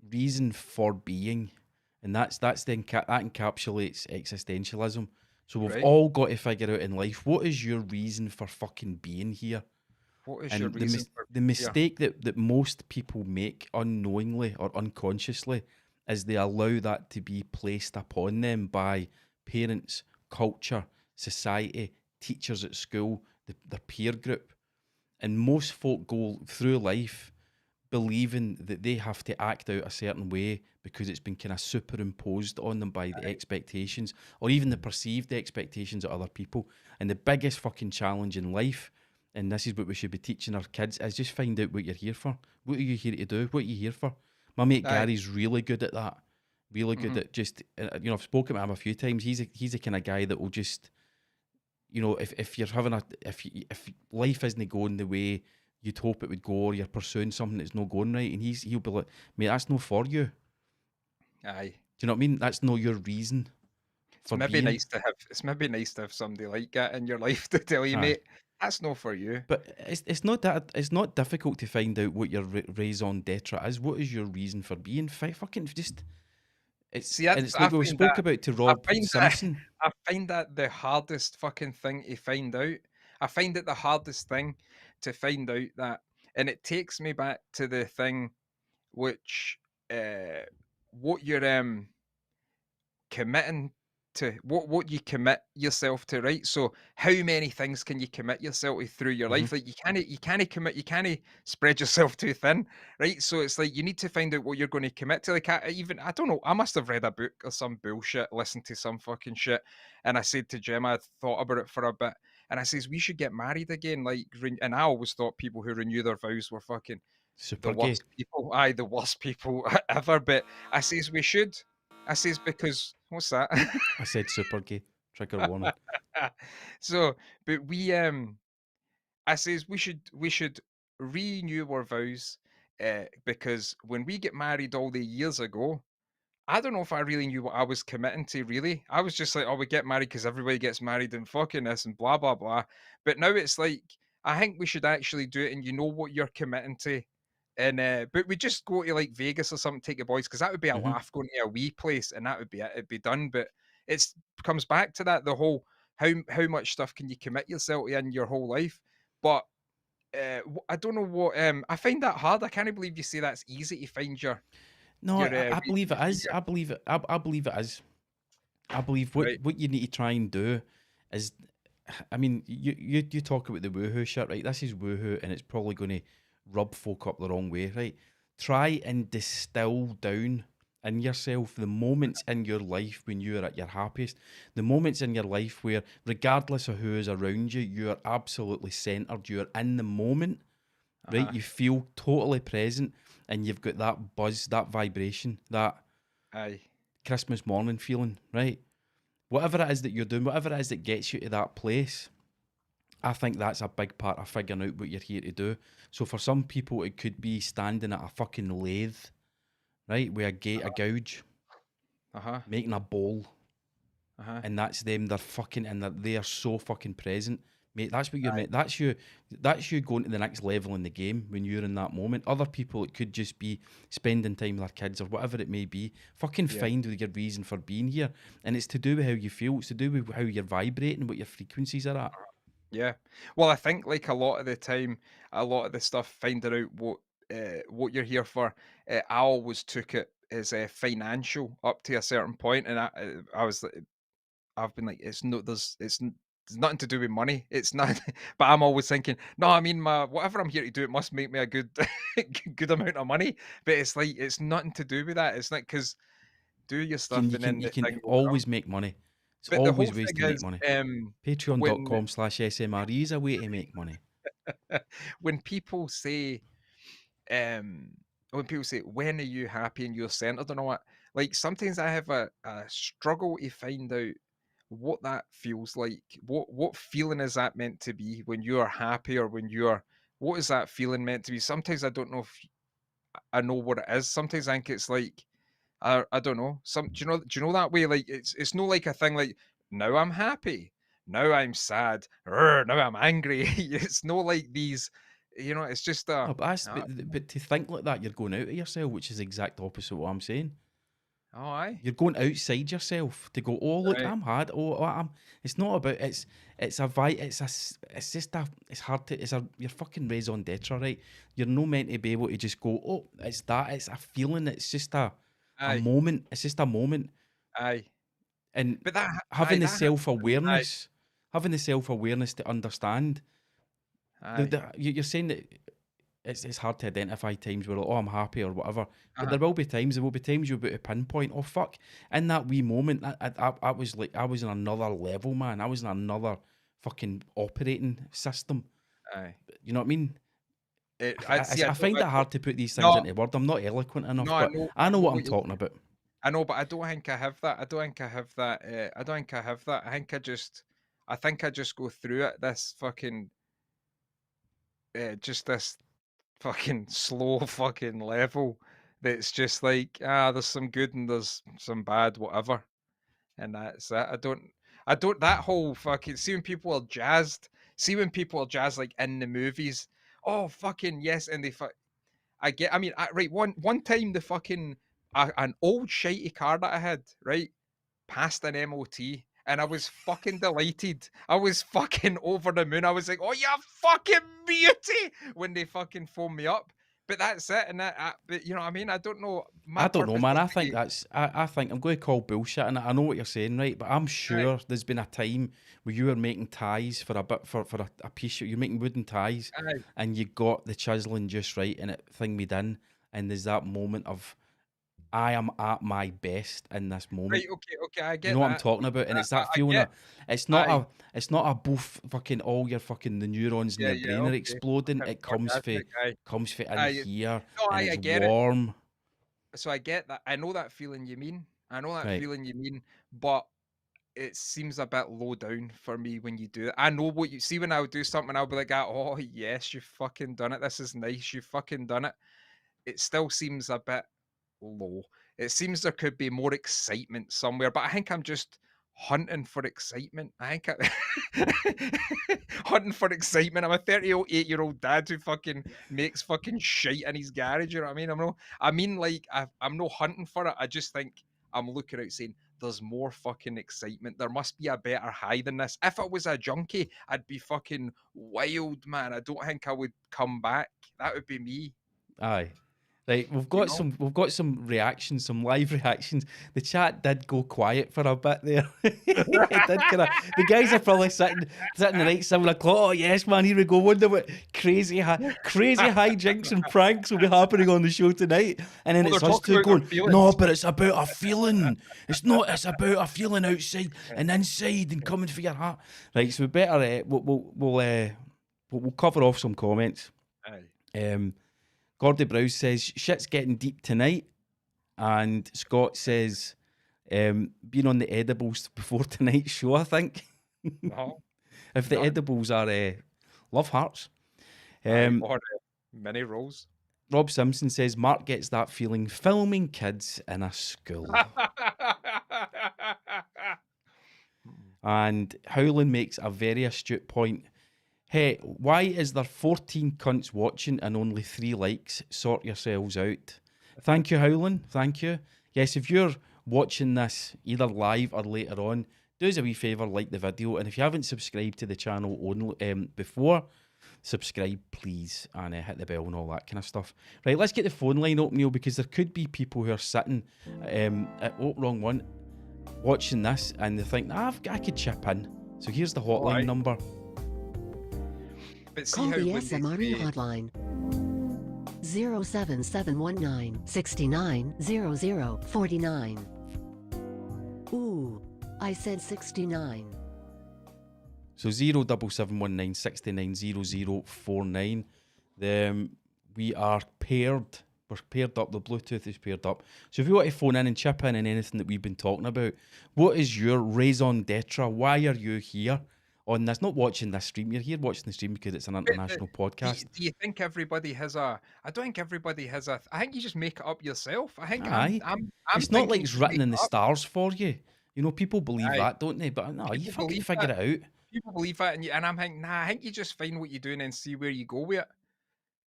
reason for being, and that encapsulates existentialism. So we've Right. all got to figure out in life, what is your reason for fucking being here? What is your And reason for the yeah. mistake that most people make unknowingly or unconsciously is they allow that to be placed upon them by parents, culture, society, teachers at school, their peer group. And most folk go through life believing that they have to act out a certain way because it's been kind of superimposed on them by the expectations or even the perceived expectations of other people. And the biggest fucking challenge in life, and this is what we should be teaching our kids, is just find out what you're here for. What are you here to do? What are you here for? My mate Aye. Gary's really good at that. Really good Mhm. at just, I've spoken to him a few times. He's the kind of guy that will just, if you're having if life isn't going the way you'd hope it would go, or you're pursuing something that's not going right, and he'll be like, mate, that's not for you. Aye. Do you know what I mean? That's not your reason for being. It's maybe nice to have somebody like that in your life to tell you, Aye. mate, that's not for you. But it's not that it's not difficult to find out what your raison d'etre is. What is your reason for being? Fucking just See, and that's it's I like we find that spoke about to I Rob find that Simpson. I find that the hardest fucking thing to find out. I find it the hardest thing to find out that, and it takes me back to the thing which uh what you're committing to, what you commit yourself to, right? So how many things can you commit yourself to through your Hmm. life? Like you can't spread yourself too thin, right? So it's like you need to find out what you're going to commit to. Like I don't know, I must have read a book or some bullshit, listened to some fucking shit, and I said to Gemma, I thought about it for a bit, and I says we should get married again. Like, and I always thought people who renew their vows were fucking the Super gay. worst people. Aye, the worst people ever. But I says we should. I says because what's that? I said super gay. Trigger warning. So, but I says we should renew our vows, because when we get married all the years ago, I don't know if I really knew what I was committing to, really. I was just like, "Oh, we get married because everybody gets married and fucking this and blah blah blah." But now it's like, I think we should actually do it, and you know what you're committing to. And but we just go to like Vegas or something, take the boys, because that would be a Hmm. laugh going to a wee place, and that would be it. It'd be done. But it's comes back to that the whole how much stuff can you commit yourself to in your whole life. But I don't know what I find that hard. I can't believe you say that's easy to find No, your I reason believe it for being is. I believe it. I believe it is. I believe right. what you need to try and do is, I mean, you talk about the woohoo shit, right? This is woohoo, and it's probably going to rub folk up the wrong way, right? Try and distill down in yourself the moments in your life when you're at your happiest, the moments in your life where, regardless of who is around you, you're absolutely centered, you're in the moment, right? Uh-huh. You feel totally present, and you've got that buzz, that vibration, that Aye. Christmas morning feeling, right? Whatever it is that you're doing, whatever it is that gets you to that place, I think that's a big part of figuring out what you're here to do. So for some people, it could be standing at a fucking lathe, right, with a gouge, Uh-huh. making a bowl, Uh-huh. and that's them. They're fucking and they are so fucking present, mate. That's what you're Aye. meant. That's you. That's you going to the next level in the game when you're in that moment. Other people, it could just be spending time with their kids or whatever it may be. Fucking Yeah. find your reason for being here, and it's to do with how you feel. It's to do with how you're vibrating, what your frequencies are at. Yeah. Well, I think like a lot of the time, a lot of the stuff finding out what you're here for, I always took it as financial up to a certain point, and I was like, I've been like, it's no, there's nothing to do with money. It's not, but I'm always thinking, no, I mean, my whatever I'm here to do, it must make me a good, good amount of money. But it's like, it's nothing to do with that. It's like, because do your You can stuff you and can then you the can thing goes wrong. always make money. It's But the whole always ways thing to make is, money. when Patreon.com/SMRE is a way to make money. when people say, um, when people say, "When are you happy and you're centered?" and all that, like sometimes I have a struggle to find out what that feels like. What feeling is that meant to be when you are happy, or when you're what is that feeling meant to be? Sometimes I don't know if I know what it is. Sometimes I think it's like I don't know. Do you know that way? Like it's no like a thing like now I'm happy, now I'm sad, now I'm angry. It's no like these, it's just Oh, but that's uh, but to think like that, you're going out of yourself, which is the exact opposite of what I'm saying. oh aye. You're going outside yourself to go, oh look, Right. I'm hard. Oh, I'm. It's not about. It's a vi. It's just a. It's hard to. It's a. You're fucking raison d'etre, right? You're no meant to be able to just go. Oh, it's that. It's a feeling. It's just a Aye. moment. It's just a moment. Aye. And But that aye, having the that happens to me. Aye. having the self awareness to understand. Aye. You're saying that it's hard to identify times where, like, oh, I'm happy or whatever. But Uh-huh. there will be times you'll be able to pinpoint, oh fuck, in that wee moment, I was like, I was in another level, man. I was in another fucking operating system. Aye. You know what I mean? I see. I find I it don't. hard to put these things No, into word. I'm not eloquent no. enough, I but know. I I know know what I'm what you. talking about. I know, but I don't think I have that. I don't think I have that. I don't think I have that. I think I just go through it. This fucking, just this fucking slow fucking level. That's just like there's some good and there's some bad, whatever, and that's it. I don't. That whole fucking see when people are jazzed. See when people are jazzed like in the movies. Oh fucking yes, and I get. I mean, right. One time the fucking an old shitey car that I had, right, passed an MOT, and I was fucking delighted. I was fucking over the moon. I was like, "Oh, you fucking beauty!" when they fucking phone me up. But that's it. And but you know what I mean? I don't know. My I don't know, purpose man. is I think to. I think I'm going to call bullshit, and I know what you're saying, right? But I'm Aye, sure there's been a time where you were making ties for a bit for a piece. You're making wooden ties, aye. and you got the chiseling just right, and it thinged in. And there's that moment of I am at my best in this Right, moment. okay, okay, I You get know what I'm that. talking about, and it's that I feeling get. of it's not Aye, a both fucking all your fucking the neurons in yeah, your yeah, brain are okay. exploding. Fucking It orgasmic. Aye, comes for in aye. here, No, and I it's get it. warm. So I get that. I know that feeling you mean. I know that Right. feeling you mean, but it seems a bit low down for me when you do it. I know what you see when I would do something, I'll be like, "Oh yes, you fucking done it. This is nice. You fucking done it." It still seems a bit low. It seems there could be more excitement somewhere, but I think I'm just hunting for excitement. I think hunting for excitement. I'm a 38-year-old dad who fucking makes fucking shite in his garage. You know what I mean? I mean, like, I'm not hunting for it. I just think I'm looking out saying, there's more fucking excitement. There must be a better high than this. If I was a junkie, I'd be fucking wild, man. I don't think I would come back. That would be me, Aye. Right, you know? we've got some reactions, some live reactions. The chat did go quiet for a bit there. It did kind of. The guys are probably sitting the night 7 o'clock. Oh yes, man, here we go. Wonder what crazy hijinks and pranks will be happening on the show tonight. And then Well, they're it's us talking two about their going, no, feelings. but it's about a feeling. It's not. It's about a feeling outside and inside and coming for your heart. Right, so we better we'll cover off some comments. Aye. Um, Gordy Browse says shit's getting deep tonight, and Scott says being on the edibles before tonight's show. I think No, if the none. edibles are love hearts. Aye, Um, or mini rolls. Rob Simpson says Mark gets that feeling filming kids in a school, and Howland makes a very astute point. Hey, why is there 14 cunts watching and only 3 likes? Sort yourselves out. Thank you, Howland. Thank you. Yes, if you're watching this either live or later on, do us a wee favour, like the video, and if you haven't subscribed to the channel before, subscribe please, and hit the bell and all that kind of stuff. Right, let's get the phone line open, Neil, because there could be people who are sitting wrong one, watching this, and they think, I could chip in. So here's the hotline number. But see Call how the when SMRE they say, hotline 07719 690049. Ooh, I said 69. So 07719 690049. We are paired. We're paired up. The Bluetooth is paired up. So if you want to phone in and chip in on anything that we've been talking about, what is your raison d'etre? Why are you here on this? Not watching this stream. You're here watching the stream because it's an international podcast. do you think everybody has a? I don't think everybody has a. I think you just make it up yourself. I think Aye. I'm It's not like thinking it's you written make in the it up. stars for you. You know, people believe Aye. that, don't they? But no, you People fucking believe figure that. it out. People believe that, and I'm thinking, nah. I think you just find what you're doing and see where you go with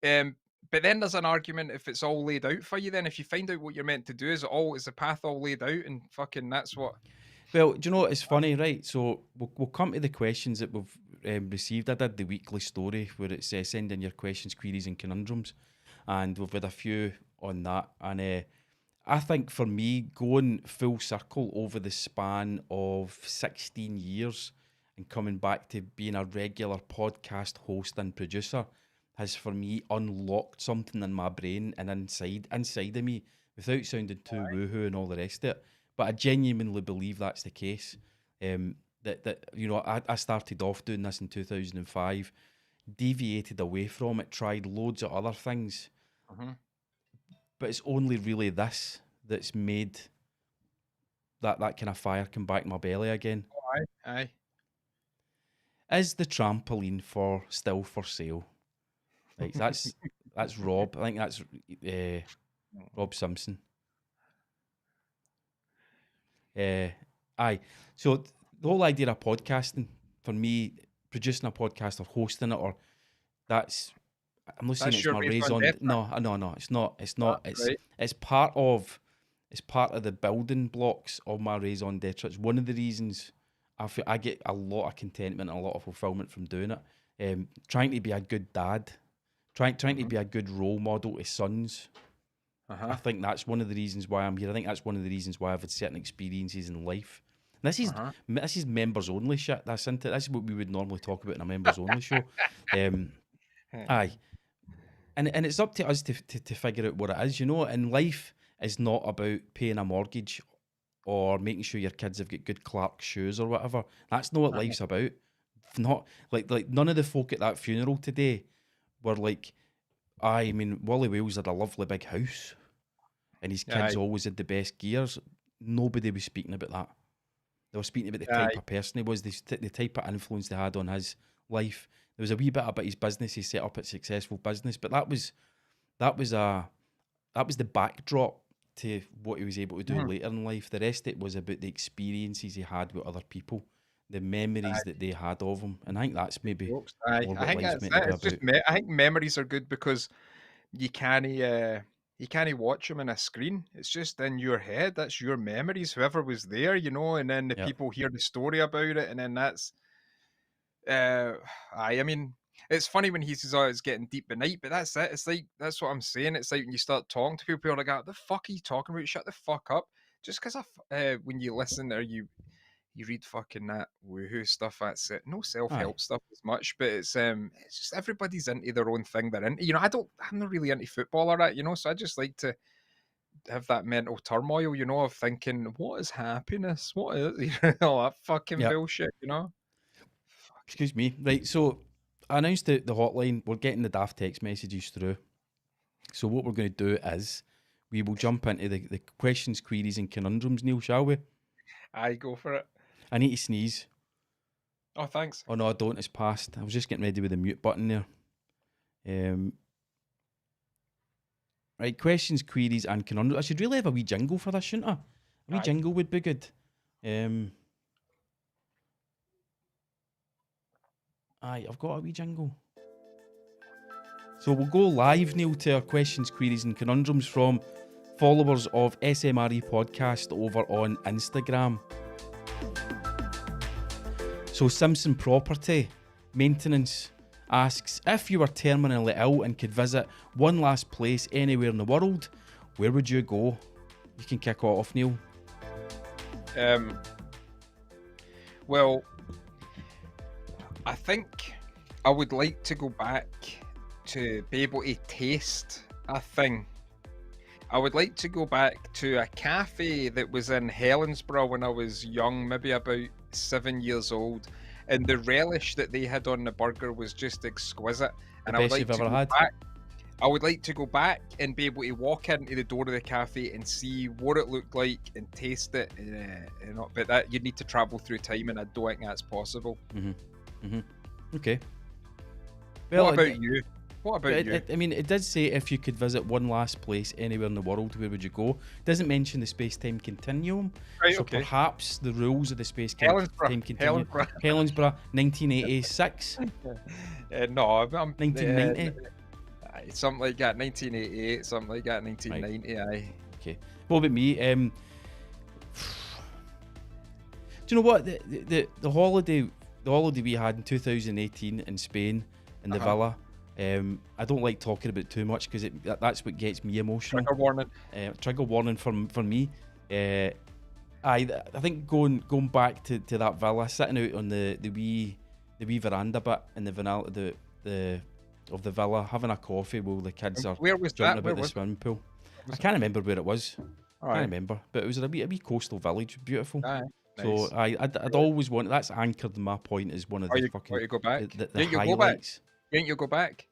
it. But then there's an argument if it's all laid out for you. Then if you find out what you're meant to do, is the path all laid out, and fucking that's what. Well, do you know what? It's funny, right? So we'll come to the questions that we've received. I did the weekly story where it says send in your questions, queries, and conundrums, and we've had a few on that. And I think for me, going full circle over the span of 16 years and coming back to being a regular podcast host and producer has for me unlocked something in my brain and inside of me, without sounding too woohoo and all the rest of it. But I genuinely believe that's the case. That you know, I started off doing this in 2005, deviated away from it, tried loads of other things, but it's only really this that's made that kind of fire come back in my belly again. Aye. Is the trampoline still for sale? Like that's Rob. I think that's Rob Simpson. Aye. So the whole idea of podcasting, for me, producing a podcast or hosting it, or I'm not saying it's my raison. No, it's not. It's not. It's part of the building blocks of my raison d'etre. It's one of the reasons I feel I get a lot of contentment and a lot of fulfillment from doing it. Trying to be a good dad, trying to be a good role model to sons. I think that's one of the reasons why I'm here. I think that's one of the reasons why I've had certain experiences in life. And this is members only shit. This is what we would normally talk about in a members only show. Aye, and it's up to us to figure out what it is, you know. And life is not about paying a mortgage or making sure your kids have got good Clark shoes or whatever. That's not what life's about. Not like none of the folk at that funeral today were like, I mean, Wally Wales had a lovely big house and his kids always had the best gears. Nobody was speaking about that. They were speaking about the type of person he was, the type of influence they had on his life. There was a wee bit about his business. He set up a successful business, but that was the backdrop to what he was able to do later in life. The rest of it was about the experiences he had with other people, the memories that they had of him. And I think that's maybe more what life's meant to be about. I think memories are good because you can't watch them on a screen. It's just in your head. That's your memories, whoever was there, you know, and then the people hear the story about it, and then that's I mean, it's funny when he says, "Oh, it's getting deep at night," but that's it. It's like that's what I'm saying. It's like when you start talking to people, you're like, "What the fuck are you talking about? Shut the fuck up!" Just because when you listen or you read fucking that woohoo stuff, that's it. No self-help stuff as much, but it's just everybody's into their own thing they're into. You know, I'm not really into football or that, you know, so I just like to have that mental turmoil, you know, of thinking, what is happiness? What is all that fucking bullshit, you know? Excuse me. Right, so I announced the hotline. We're getting the daft text messages through. So what we're going to do is we will jump into the questions, queries, and conundrums, Neil, shall we? Aye, go for it. I need to sneeze. Oh, thanks. Oh, no, I don't. It's past. I was just getting ready with the mute button there. Right, questions, queries, and conundrums. I should really have a wee jingle for this, shouldn't I? A wee jingle would be good. Aye, I've got a wee jingle. So we'll go live, Neil, to our questions, queries, and conundrums from followers of SMRE Podcast over on Instagram. So Simpson Property Maintenance asks, if you were terminally ill and could visit one last place anywhere in the world, where would you go? You can kick off, Neil. Well, I think I would like to go back to be able to taste a thing. I would like to go back to a cafe that was in Helensburgh when I was young, maybe about 7 years old, and the relish that they had on the burger was just exquisite. And I would best like you've to ever go had? back. I would like to go back and be able to walk into the door of the cafe and see what it looked like and taste it. But that you'd need to travel through time, and I don't think that's possible. Okay. What about you? What about you? I mean, it does say if you could visit one last place anywhere in the world, where would you go? It doesn't mention the space-time continuum. Right, so okay. perhaps the rules of the space-time continuum. Helensburgh, 1986. No, I'm 1990. Something like that, 1988, something like that, 1990. Right. Aye. Okay. What about me? Do you know what the holiday we had in 2018 in Spain in the villa? I don't like talking about it too much because that's what gets me emotional. Trigger warning. Trigger warning for me. I think going back to that villa, sitting out on the wee veranda bit in the of the villa, having a coffee while the kids are Where was jumping that? about the swimming pool. I can't remember where it was. I can't remember, but it was a wee coastal village, beautiful. Aye, so nice. I'd always want. That's anchored in my point as one of the fucking you go back? the highlights. Didn't you go back?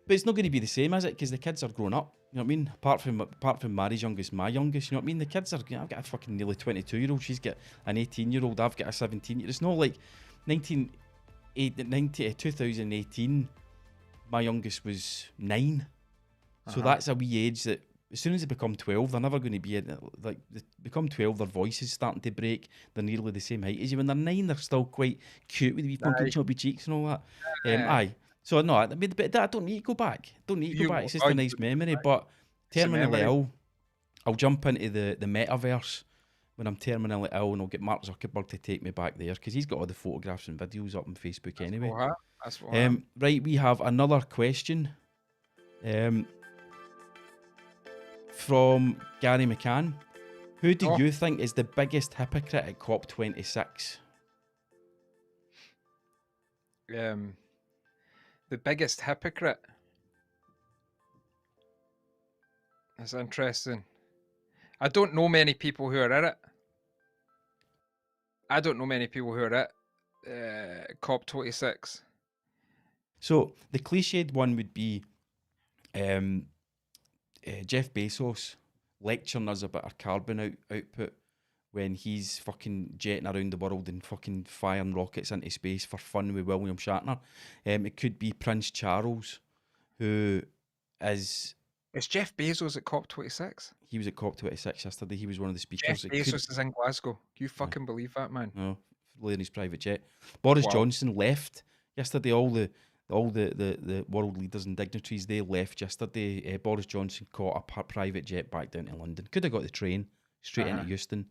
But it's not going to be the same, is it? Because the kids are grown up. You know what I mean? Apart from Mary's youngest, my youngest. You know what I mean? The kids are. I've got a fucking nearly 22-year-old. She's got an 18-year-old. I've got a 17-year-old. It's not like 2018. My youngest was 9. So that's a wee age that as soon as they become 12, they're never going to be like they become 12. Their voices starting to break. They're nearly the same height as you. When they're 9, they're still quite cute with the wee funky chubby cheeks and all that. Aye. So no, I mean, but I don't need to go back. It's just a nice memory. But terminally ill, I'll jump into the metaverse when I'm terminally ill, and I'll get Mark Zuckerberg to take me back there because he's got all the photographs and videos up on Facebook anyway. That's what right, we have another question. From Gary McCann. Who do you think is the biggest hypocrite at COP26? The biggest hypocrite. That's interesting. I don't know many people who are at it. COP26. So the cliched one would be Jeff Bezos lecturing us about our carbon output when he's fucking jetting around the world and fucking firing rockets into space for fun with William Shatner. It could be Prince Charles, who is... Is Jeff Bezos at COP26? He was at COP26 yesterday. He was one of the speakers. Jeff Bezos is in Glasgow. Can you fucking believe that, man? No, flying his private jet. Boris Johnson left yesterday. All the world leaders and dignitaries, they left yesterday. Boris Johnson caught a private jet back down to London. Could have got the train straight into Euston,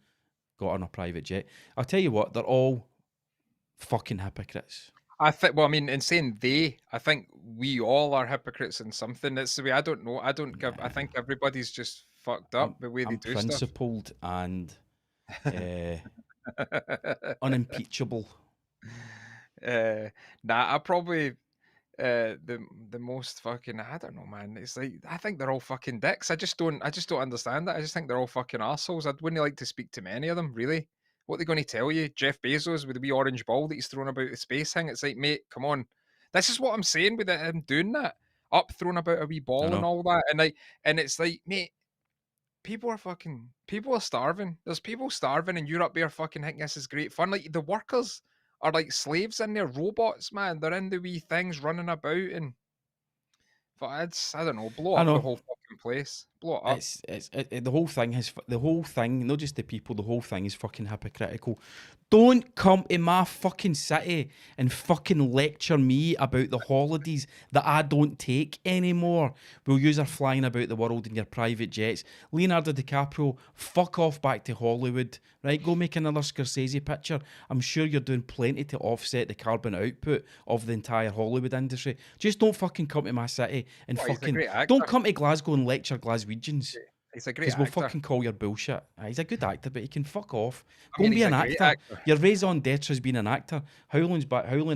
got on a private jet. I'll tell you what, they're all fucking hypocrites. I think, well, I mean, in saying they, I think we all are hypocrites in something. That's the way. I don't know. I think everybody's just fucked up the way they do stuff. Principled and unimpeachable. I probably the most fucking, I don't know, man. It's like, I think they're all fucking dicks. I just don't understand that. I just think they're all fucking assholes. I wouldn't like to speak to many of them, really. What are they going to tell you? Jeff Bezos with the wee orange ball that he's throwing about the space thing. It's like, mate, come on. This is what I'm saying with him doing that. Up throwing about a wee ball and all that. And it's like, mate, people are starving. There's people starving in Europe. They're fucking thinking this is great fun. Like, the workers are like slaves in there, robots, man. They're in the wee things running about, and I don't know, blow up the whole fucking place. Blow it up. The whole thing, not just the people, the whole thing is fucking hypocritical. Don't come to my fucking city and fucking lecture me about the holidays that I don't take anymore. We'll use are flying about the world in your private jets. Leonardo DiCaprio, fuck off back to Hollywood, right? Go make another Scorsese picture. I'm sure you're doing plenty to offset the carbon output of the entire Hollywood industry. Just don't fucking come to my city and Well, he's a fucking... great actor. Don't come to Glasgow and lecture Glaswegians. He's a great Because we'll actor. fucking call your bullshit. He's a good actor, but he can fuck off. I Go mean, and be he's an a great actor. actor. Your raison d'etre has been an actor. Howling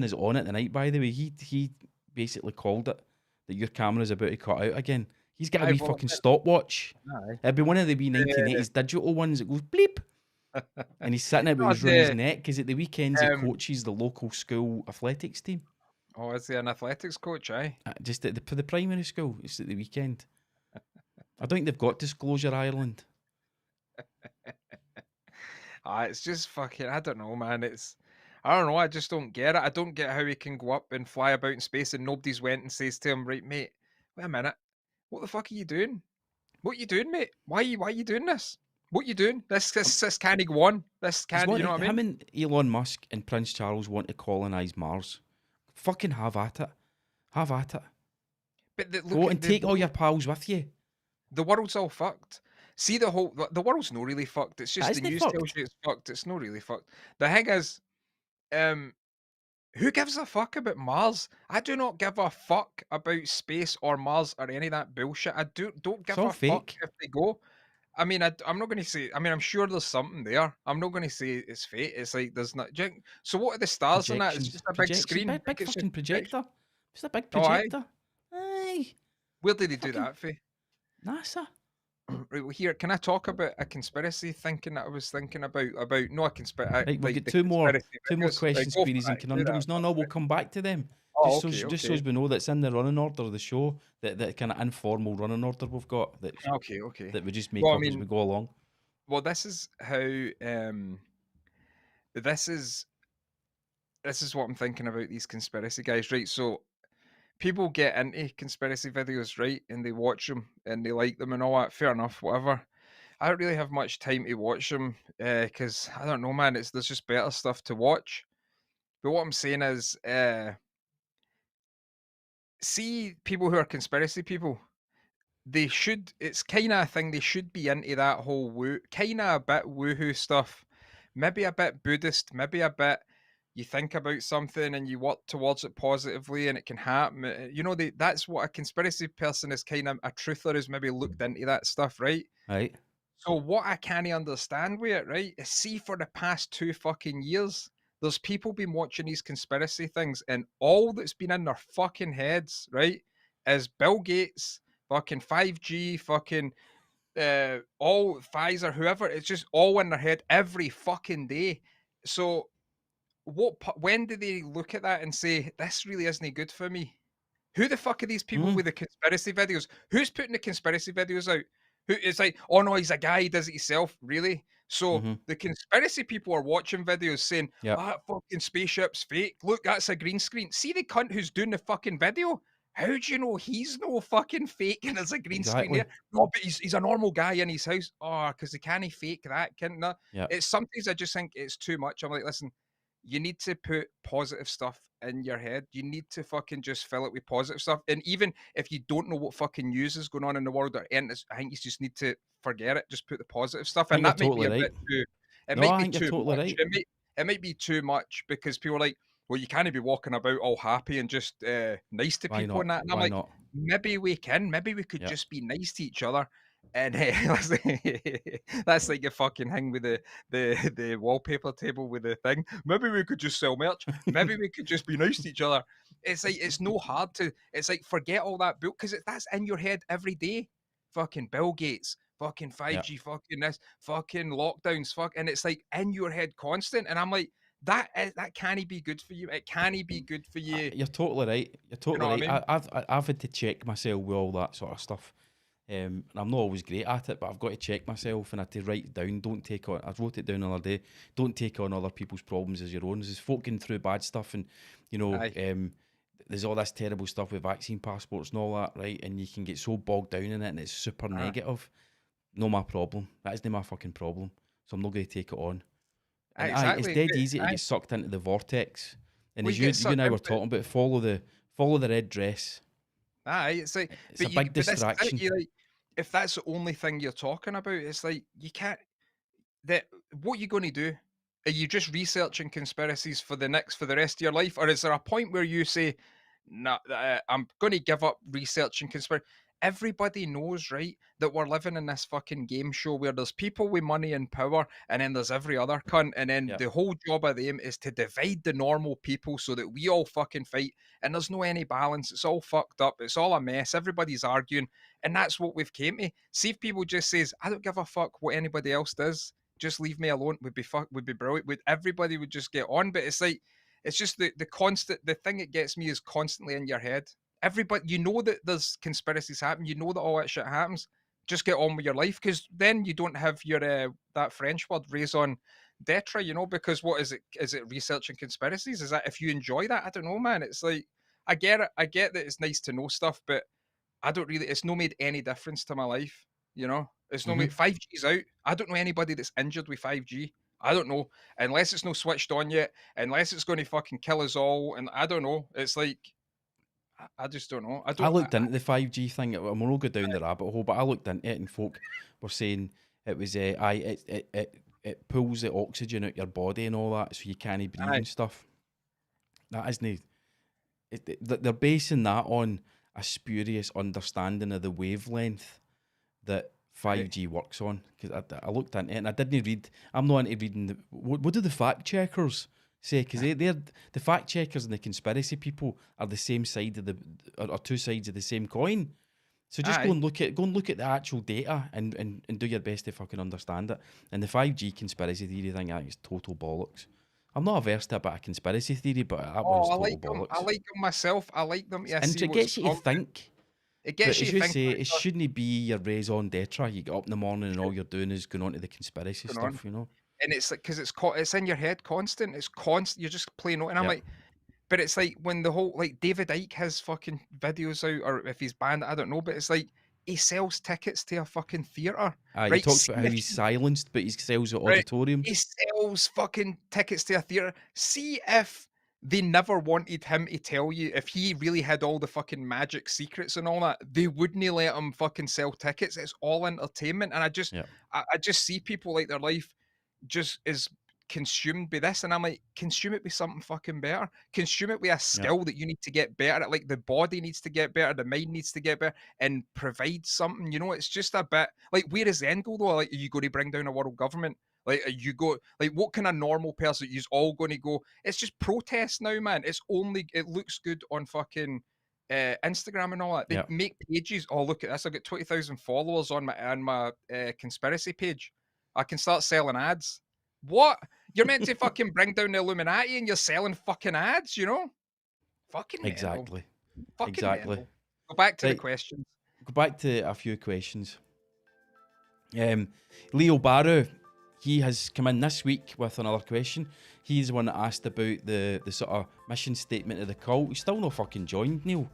is on it tonight, by the way. He basically called it that your camera's about to cut out again. He's got a Aye, wee well, fucking stopwatch. aye. It'd be one of the wee 1980s digital ones that goes bleep. And he's sitting there with his run his neck because at the weekends he coaches the local school athletics team. Oh, is he an athletics coach, aye? Just for the primary school. It's at the weekend. I don't think they've got Disclosure Ireland. It's just fucking, I don't know, man. I don't know, I just don't get it. I don't get how he can go up and fly about in space and nobody's went and says to him, right, mate, wait a minute, what the fuck are you doing? What are you doing, mate? Why are you doing this? What are you doing? This can't go on. This can't, you know what I mean? Him and Elon Musk and Prince Charles want to colonise Mars. Fucking have at it. Have at it. But Go and take all your pals with you. The world's all fucked. See, the world's not really fucked. It's just the news tells you it's fucked. It's not really fucked. The thing is, who gives a fuck about Mars? I do not give a fuck about space or Mars or any of that bullshit. I don't give a fuck if they go. I mean, I'm not going to say. I mean, I'm sure there's something there. I'm not going to say it's fate. It's like there's not. So what are the stars on that? It's just a big screen. Big fucking projector. It's a big Oh, aye. projector. Aye. Where did they do that, Faye? NASA. Right, well, here, can I talk about a conspiracy thinking that I was thinking about no a conspiracy. Right, we'll get two more questions, Right, queries, and conundrums. No, we'll come back to them. Oh, Just so as we know that's in the running order of the show, that kind of informal running order we've got. Okay. That we just make up as we go along. Well, this is how this is what I'm thinking about these conspiracy guys, right? So people get into conspiracy videos, right? And they watch them and they like them and all that. Fair enough, whatever. I don't really have much time to watch them because I don't know, man. There's just better stuff to watch. But what I'm saying is, see people who are conspiracy people. It's kind of a thing. They should be into that whole kind of a bit woohoo stuff. Maybe a bit Buddhist. Maybe a bit. You think about something and you work towards it positively and it can happen. You know, that's what a conspiracy person is, kind of a truther who's maybe looked into that stuff, right? Right. So what I can't understand with it, right, is see for the past 2 fucking years, there's people been watching these conspiracy things and all that's been in their fucking heads, right, is Bill Gates, fucking 5G, fucking all Pfizer, whoever, it's just all in their head every fucking day. So when do they look at that and say, this really isn't good for me? Who the fuck are these people with the conspiracy videos? Who's putting the conspiracy videos out? Who it's like, oh no, he's a guy, he does it himself, really? So the conspiracy people are watching videos saying, that fucking spaceship's fake. Look, that's a green screen. See the cunt who's doing the fucking video? How do you know he's no fucking fake and there's a green screen there? No, but he's a normal guy in his house. Oh, because they can't fake that, can't they? It's sometimes I just think it's too much. I'm like, listen, you need to put positive stuff in your head. You need to fucking just fill it with positive stuff. And even if you don't know what fucking news is going on in the world or anything, I think you just need to forget it. Just put the positive stuff. And that might be a bit too. It might be too much. It might be too much because people are like, well, you can't be walking about all happy and just nice to people and that. And I'm like, maybe we can. Maybe we could just be nice to each other. And that's like a fucking thing with the wallpaper table with the thing. Maybe we could just sell merch. Maybe we could just be nice to each other. It's like it's no hard to. It's like forget all that book because that's in your head every day. Fucking Bill Gates, fucking 5G, fucking this, fucking lockdowns, and it's like in your head constant. And I'm like, that can't be good for you. It can't be good for you. You're totally right. You're totally right. I mean? I've had to check myself with all that sort of stuff. And I'm not always great at it, but I've got to check myself and I have to write it down. Don't take on. I wrote it down the other day. Don't take on other people's problems as your own. There's folk going through bad stuff, and you know, there's all this terrible stuff with vaccine passports and all that, right? And you can get so bogged down in it, and it's super negative. No, my problem. That isn't my fucking problem. So I'm not going to take it on. And it's Exactly. dead easy to Aye. get sucked into the vortex. And Well, as you you get you and sucked I were into it. talking about, follow the red dress. Aye, it's like, It's a big but this is it. distraction. You like, if that's the only thing you're talking about, it's like you can't. That what you going to do? Are you just researching conspiracies for the rest of your life, or is there a point where you say, "Nah, I'm going to give up researching conspiracy"? Everybody knows, right, that we're living in this fucking game show where there's people with money and power, and then there's every other cunt, and then Yeah. the whole job of them is to divide the normal people so that we all fucking fight, and there's no any balance. It's all fucked up. It's all a mess. Everybody's arguing, and that's what we've came to. See if people just says, "I don't give a fuck what anybody else does. Just leave me alone," would be brilliant. Would everybody would just get on? But it's like it's just the constant the thing that gets me is constantly in your head. Everybody, you know that there's conspiracies happen. You know that all that shit happens. Just get on with your life, because then you don't have your that French word raison d'etre. You know, because what is it? Is it researching conspiracies? Is that if you enjoy that? I don't know, man. It's like I get it. I get that it's nice to know stuff, but I don't really. It's no made any difference to my life. You know, it's no made. Hmm. 5G's out. I don't know anybody that's injured with 5G. I don't know unless it's no switched on yet. Unless it's going to fucking kill us all. And I don't know. It's like I just don't know. I I don't. looked into the 5G thing. I'm not go down the rabbit hole, but I looked into it, and folk were saying it was it pulls the oxygen out your body and all that, so you can't breathe I, and stuff. That isn't. They're basing that on a spurious understanding of the wavelength that I, 5G works on. Because I looked into it and I didn't read. I'm not into reading what do the fact checkers say? Because they're the fact checkers and the conspiracy people are the same side of the are two sides of the same coin. So just I, go and look at the actual data and do your best to fucking understand it. And the 5G conspiracy theory thing, I think is total bollocks. I'm not averse to a bit of conspiracy theory, but that oh, one's total I bollocks. like them myself. I like them. Yeah, see It what's gets you going to on. think. It But gets you as to you think say, what it shouldn't be your raison d'etre. You get up in the morning and all you're doing is going on to the conspiracy going on. stuff, you know? And it's like because it's in your head constant. It's constant. You're just playing on. And I'm Yeah. like, but it's like when the whole like David Icke has fucking videos out, or if he's banned, I don't know. But it's like he sells tickets to a fucking theater, He right? talks See about how if he's silenced, but he sells at right, auditoriums. he sells fucking tickets to a theater. See if they never wanted him to tell you if he really had all the fucking magic secrets and all that, they wouldn't let him fucking sell tickets. It's all entertainment, and Yeah. I just see people like their life just is consumed by this, and I'm like, consume it with something fucking better. Consume it with a Yeah. skill that you need to get better at. Like the body needs to get better, the mind needs to get better, and provide something. You know, it's just a bit like where is the end goal though? Like, are you going to bring down a world government? Like, are you go like what kind of normal person you's all going to go? It's just protest now, man. It's only it looks good on fucking Instagram and all that. They Yeah. make pages. Oh, look at this! I've got 20,000 followers on my conspiracy page. I can start selling ads. What? You're meant to fucking bring down the Illuminati and you're selling fucking ads, you know? Fucking mental. Exactly. Fucking Exactly. mental. Go back to the Right. questions. Go back to a few questions. Leo Barrow, he has come in this week with another question. He's the one that asked about the sort of mission statement of the cult. He's still not fucking joined, Neil.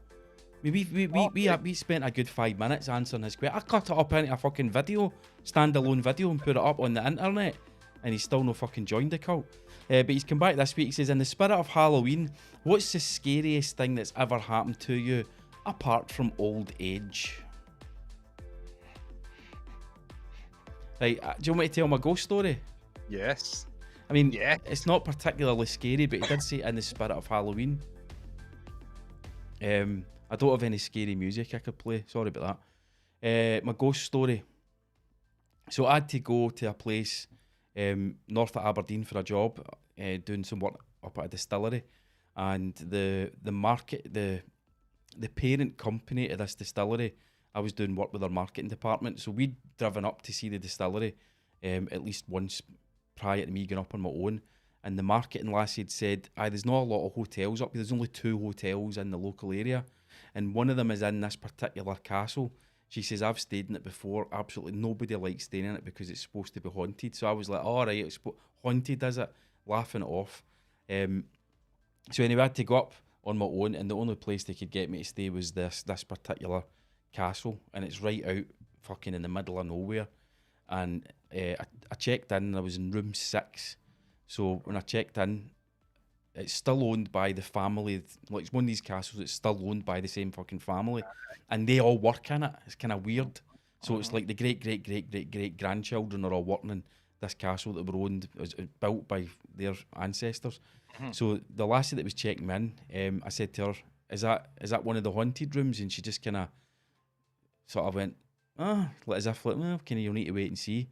I mean, we spent a good 5 minutes answering his question. I cut it up into a fucking video, standalone video, and put it up on the internet, and he's still not fucking joined the cult. But he's come back this week. He says, in the spirit of Halloween, what's the scariest thing that's ever happened to you, apart from old age? Right, do you want me to tell my ghost story? Yes. I mean, Yeah. it's not particularly scary, but he did say in the spirit of Halloween. I don't have any scary music I could play. Sorry about that. My ghost story. So I had to go to a place north of Aberdeen for a job, doing some work up at a distillery, and the parent company of this distillery, I was doing work with their marketing department. So we'd driven up to see the distillery at least once prior to me going up on my own. And the marketing lassie had said, there's not a lot of hotels up here. There's only 2 hotels in the local area. And one of them is in this particular castle. She says, I've stayed in it before. Absolutely nobody likes staying in it because it's supposed to be haunted. So I was like, all right, it's haunted, is it? Laughing it off. So anyway, I had to go up on my own, and the only place they could get me to stay was this particular castle, and it's right out fucking in the middle of nowhere. And I checked in, and I was in room 6, So when I checked in, it's still owned by the family. Like, it's one of these castles that's still owned by the same fucking family, and they all work in it. It's kind of weird. So it's like the great grandchildren are all working in this castle that were owned, was built by their ancestors. So the lassie that was checking me in, I said to her, "Is that one of the haunted rooms?" And she just kind of sort of went, like, as if like, well, kind of, you'll need to wait and see.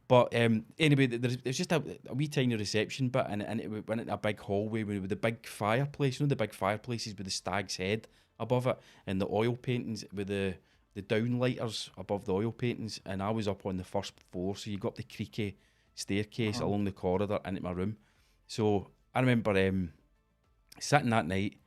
But anyway, there's just a wee tiny reception bit, and it went into a big hallway with the big fireplace. You know, the big fireplaces with the stag's head above it, and the oil paintings with the downlighters above the oil paintings. And I was up on the first floor, so you got the creaky staircase along the corridor into my room. So I remember sitting that night,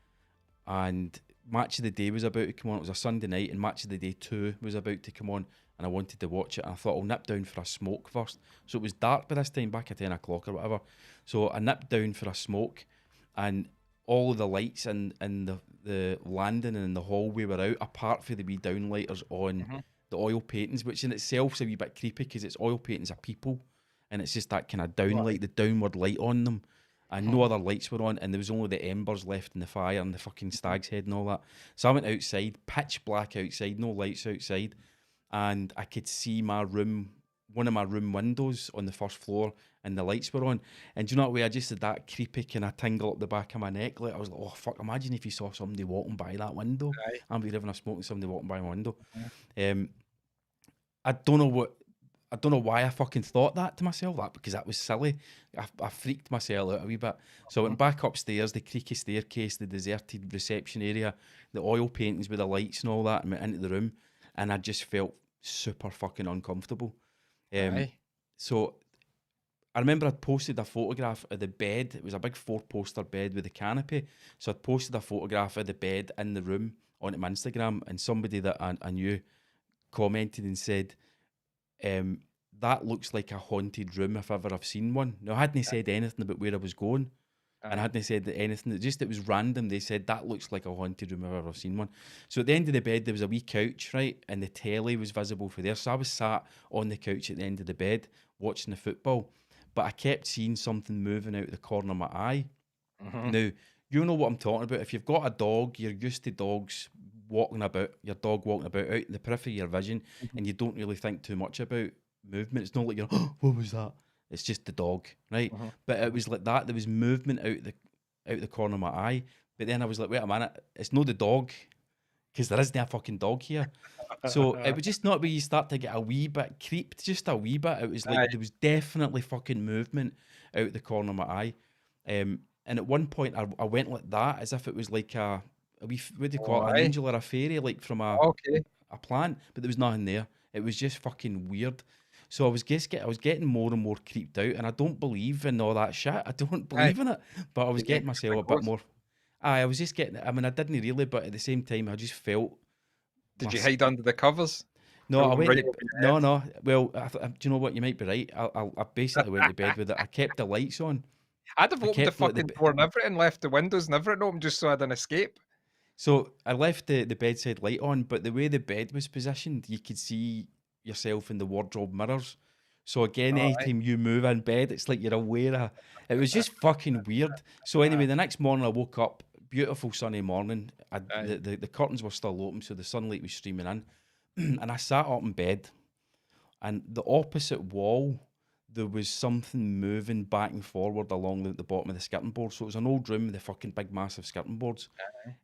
and Match of the Day was about to come on. It was a Sunday night, and Match of the Day 2 was about to come on, and I wanted to watch it. And I thought, I'll nip down for a smoke first. So it was dark by this time, back at 10 o'clock or whatever. So I nipped down for a smoke, and all of the lights in the landing and in the hallway were out, apart from the wee downlighters on the oil paintings, which in itself is a wee bit creepy because it's oil paintings of people, and it's just that kind of downlight, the downward light on them. And no other lights were on, and there was only the embers left in the fire and the fucking stag's head and all that. So I went outside, pitch black outside, no lights outside, and I could see my room, one of my room windows on the first floor, and the lights were on. And do you know what way? I just had that creepy kind of tingle up the back of my neck. Like, I was like, oh fuck, imagine if you saw somebody walking by that window. I'm be having a smoke and somebody walking by my window. I don't know why I fucking thought that to myself, because that was silly. I freaked myself out a wee bit. So I went back upstairs, the creaky staircase, the deserted reception area, the oil paintings with the lights and all that, and went into the room, and I just felt super fucking uncomfortable. So I remember I'd posted a photograph of the bed. It was a big 4-poster bed with a canopy. So I'd posted a photograph of the bed in the room onto my Instagram, and somebody that I knew commented and said, that looks like a haunted room if ever I've seen one. Now, I hadn't said anything about where I was going, and I hadn't said anything. It was random. They said, that looks like a haunted room if I've ever seen one. So at the end of the bed, there was a wee couch, right? And the telly was visible for there. So I was sat on the couch at the end of the bed watching the football, but I kept seeing something moving out the corner of my eye. Now, you know what I'm talking about. If you've got a dog, you're used to dogs walking about, your dog walking about out in the periphery of your vision, and you don't really think too much about movement. It's not like you're, oh, what was that? It's just the dog, right? But it was like that. There was movement out the corner of my eye. But then I was like, wait a minute, it's not the dog, because there isn't a fucking dog here. So it was just not where you start to get a wee bit creeped, just a wee bit. It was like there was definitely fucking movement out the corner of my eye. And at one point I went like that, as if it was like a wee, what do you call it, an angel or a fairy, like from a plant, but there was nothing there. It was just fucking weird. So I was getting more and more creeped out, and I don't believe in all that shit. I don't believe in it, but I was getting myself a bit more. I was just getting. I mean, I didn't really, but at the same time, I just felt. Did you hide under the covers? No, I went. No. Well, do you know what? You might be right. I basically went to bed with it. I kept the lights on. I'd have opened the fucking door and everything, left the windows and everything open just so I had an escape. So I left the bedside light on, but the way the bed was positioned, you could see yourself in the wardrobe mirrors. So again, anytime you move in bed, it's like you're aware of. It was just fucking weird. So anyway, the next morning I woke up, beautiful sunny morning. The curtains were still open, so the sunlight was streaming in. And I sat up in bed, and the opposite wall, there was something moving back and forward along the bottom of the skirting board. So it was an old room with the fucking big massive skirting boards.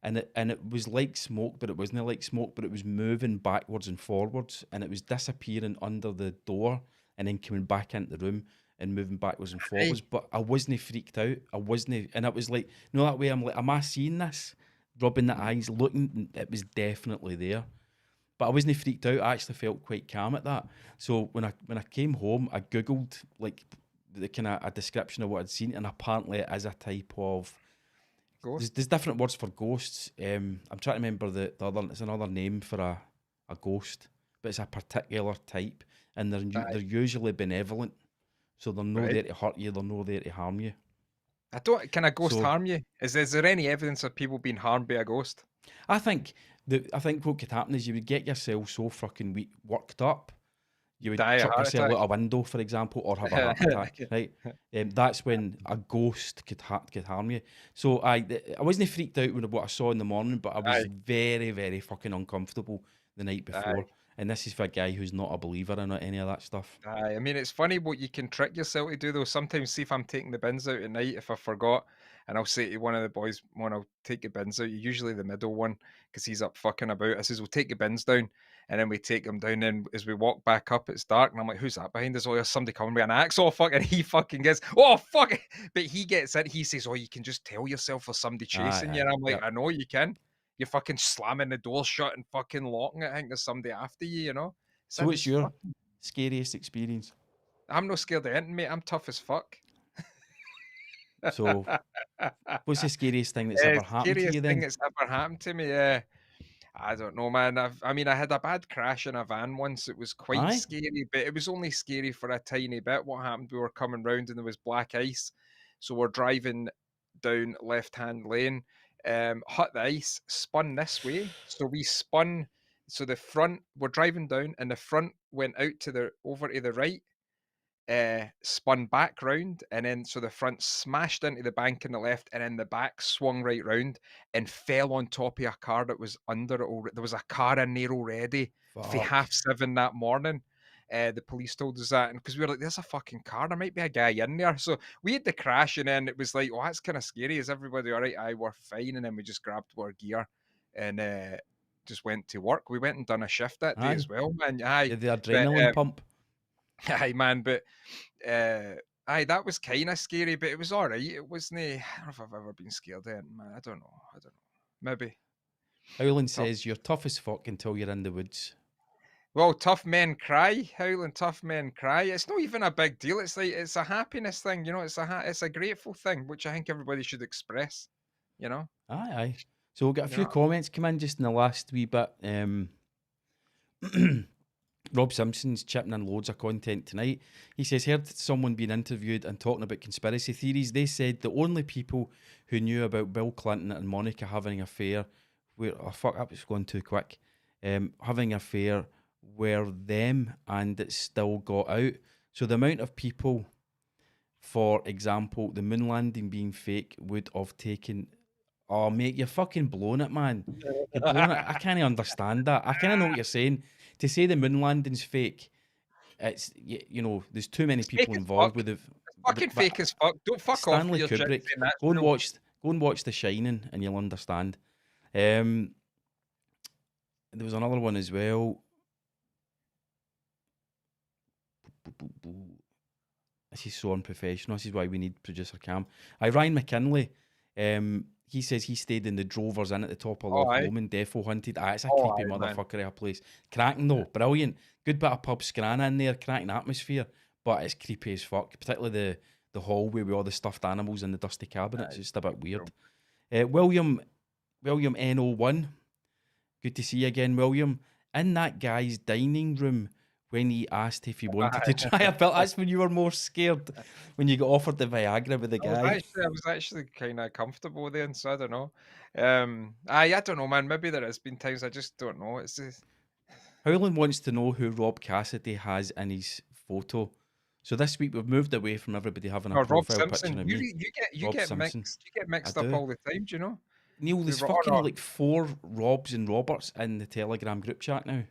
And it was like smoke, but it wasn't like smoke, but it was moving backwards and forwards, and it was disappearing under the door and then coming back into the room and moving backwards and forwards. But I wasn't freaked out. I wasn't, and it was like, you know, that way I'm like, am I seeing this? Rubbing the eyes, looking, it was definitely there. But I wasn't freaked out. I actually felt quite calm at that. So when I came home, I googled like the kind of a description of what I'd seen, and apparently it is a type of ghost. There's different words for ghosts. I'm trying to remember the other. It's another name for a ghost, but it's a particular type, and they're usually benevolent. So they're not there to hurt you. They're not there to harm you. Can a ghost harm you? Is there any evidence of people being harmed by a ghost? I think what could happen is you would get yourself so fucking worked up, you would Die a chuck heart yourself attack. out a window, for example, or have a heart attack, right? That's when a ghost could harm you. So I wasn't freaked out with what I saw in the morning, but I was Aye, very, very fucking uncomfortable the night aye. before. And this is for a guy who's not a believer in any of that stuff. Aye, I mean, it's funny what you can trick yourself to do though. Sometimes, see if I'm taking the bins out at night, if I forgot, and I'll say to one of the boys, "When I'll take the bins out," usually the middle one, because he's up fucking about. I says, "We'll take the bins down," and then we take them down. And as we walk back up, it's dark, and I'm like, "Who's that behind us?" Oh, there's somebody coming with an axe. Oh fuck! And he fucking gets, "Oh fuck!" But he gets it. He says, "Oh, you can just tell yourself there's somebody Aye, chasing you." aye. And I'm like, Yep. "I know you can. You're fucking slamming the door shut and fucking locking it. I think there's somebody after you. You know." So So what's it's your scariest experience? I'm not scared of anything, mate. I'm tough as fuck. So what's the scariest thing that's ever happened to Scariest you thing then? that's ever happened to me, I don't know, man. I mean, I had a bad crash in a van once. It was quite Aye? scary, but it was only scary for a tiny bit. What happened? We were coming round and there was black ice, so we're driving down left-hand lane, hit the ice, spun this way. So we spun. So the front, we're driving down, and the front went out to the over to the right, spun back round, and then so the front smashed into the bank on the left, and then the back swung right round and fell on top of a car that was under it. There was a car in there already for Fuck. 7:30 that morning. The police told us that, and because we were like, "There's a fucking car. There might be a guy in there." So we had the crash, and then it was like, "Oh, that's kind of scary. Is everybody all right?" Aye, we're fine. And then we just grabbed our gear and just went to work. We went and done a shift that day Aye. as well, man. Aye, The but adrenaline pump. aye, man, but uh, aye, that was kind of scary, but it was all right. It wasn't. I don't know if I've ever been scared of it, man. I don't know. I don't know. Maybe Howland tough. says you're tough as fuck until you're in the woods. Well, tough men cry, Howling. Tough men cry. It's not even a big deal. It's like it's a happiness thing, you know. It's a grateful thing, which I think everybody should express. You know. Aye, aye. So we'll get a You few know. comments come in just in the last wee bit. Rob Simpson's chipping in loads of content tonight. He says, heard someone being interviewed and talking about conspiracy theories. They said the only people who knew about Bill Clinton and Monica having an affair oh fuck, that was going too quick. Having an affair were them, and it still got out. So the amount of people, for example, the moon landing being fake would have taken. Oh, mate, you're fucking blowing it, man. You're blowing it. I can't understand that. I kind of know what you're saying. To say the moon landing's fake, it's you know, there's too many It's fake people as involved fuck. with it. It's fucking But fake as fuck. Don't fuck off with Stanley your shit Kubrick, saying that's go and real. watch The Shining, and you'll understand. There was another one as well. This is so unprofessional. This is why we need producer Cam. Ryan McKinley. He says he stayed in the Drovers Inn at the top of Oh, Loch aye. Lomond, defo hunted. It's a Oh, creepy aye, man. motherfucker of a place. Cracking though, brilliant. Good bit of pub scrana in there, cracking atmosphere, but it's creepy as fuck. Particularly the hallway with all the stuffed animals and the dusty cabinets. Aye. It's just a bit weird. William NO1. Good to see you again, William. In that guy's dining room when he asked if he wanted to try a pill. That's when you were more scared, when you got offered the Viagra with the guy. I was actually kind of comfortable then, so I don't know. I don't know, man. Maybe there has been times I just don't know. It's just, Howland wants to know who Rob Cassidy has in his photo. So this week we've moved away from everybody having a oh, Rob profile picture Simpson. of me. You Rob get Simpson. mixed I up do. all the time. Do you know? Neil, there's fucking like 4 Robs and Roberts in the Telegram group chat now.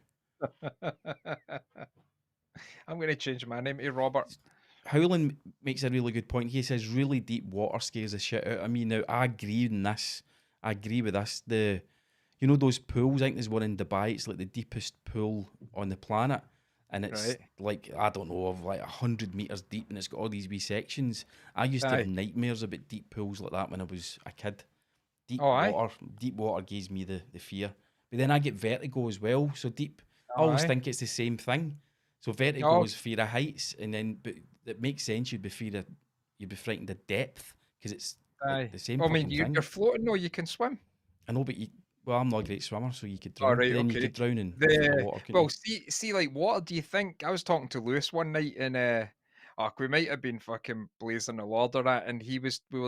I'm going to change my name to Robert. Howland makes a really good point. He says really deep water scares the shit out of me. Now I agree in this. I agree with this. You know those pools? I think there's one in Dubai. It's like the deepest pool on the planet, and it's Right. like, I don't know, of like 100 meters deep, and it's got all these wee sections. I used to have Aye. nightmares about deep pools like that when I was a kid. Oh, aye. Deep water gives me the fear. But then I get vertigo as well. So deep, I Oh, always aye. think it's the same thing. So vertigo Oh, is fear of heights, and then but it makes sense. You'd be frightened of depth because it's like aye. the same I mean, fucking you're thing. floating. No, you can swim. I know, but well, I'm not a great swimmer, so you could All drown. But right. then you Okay. could drown in the The water, couldn't well, you? see, like, what do you think? I was talking to Lewis one night, and we might have been fucking blazing the Lord or that, and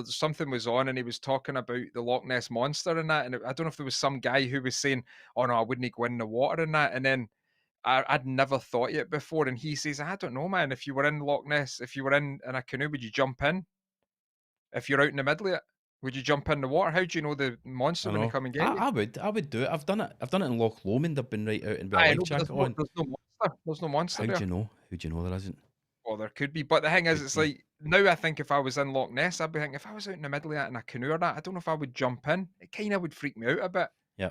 something was on, and he was talking about the Loch Ness monster and that, and I don't know if there was some guy who was saying, "Oh no, I wouldn't go in the water and that," and then I'd never thought it before, and he says, "I don't know, man. If you were in Loch Ness, if you were in a canoe, would you jump in? If you're out in the middle of it, would you jump in the water? How do you know the monster I when they know. come and get I, you?" I would. I would do it. I've done it. I've done it in Loch Lomond. I've been right out and with a I life know, but jacket on. there's no monster. There's no monster How do there. you know? How do you know there isn't? Well, there could be, but the thing is, Could it's be. like now I think if I was in Loch Ness, I'd be thinking if I was out in the middle of that in a canoe or that, I don't know if I would jump in. It kind of would freak me out a bit. Yeah.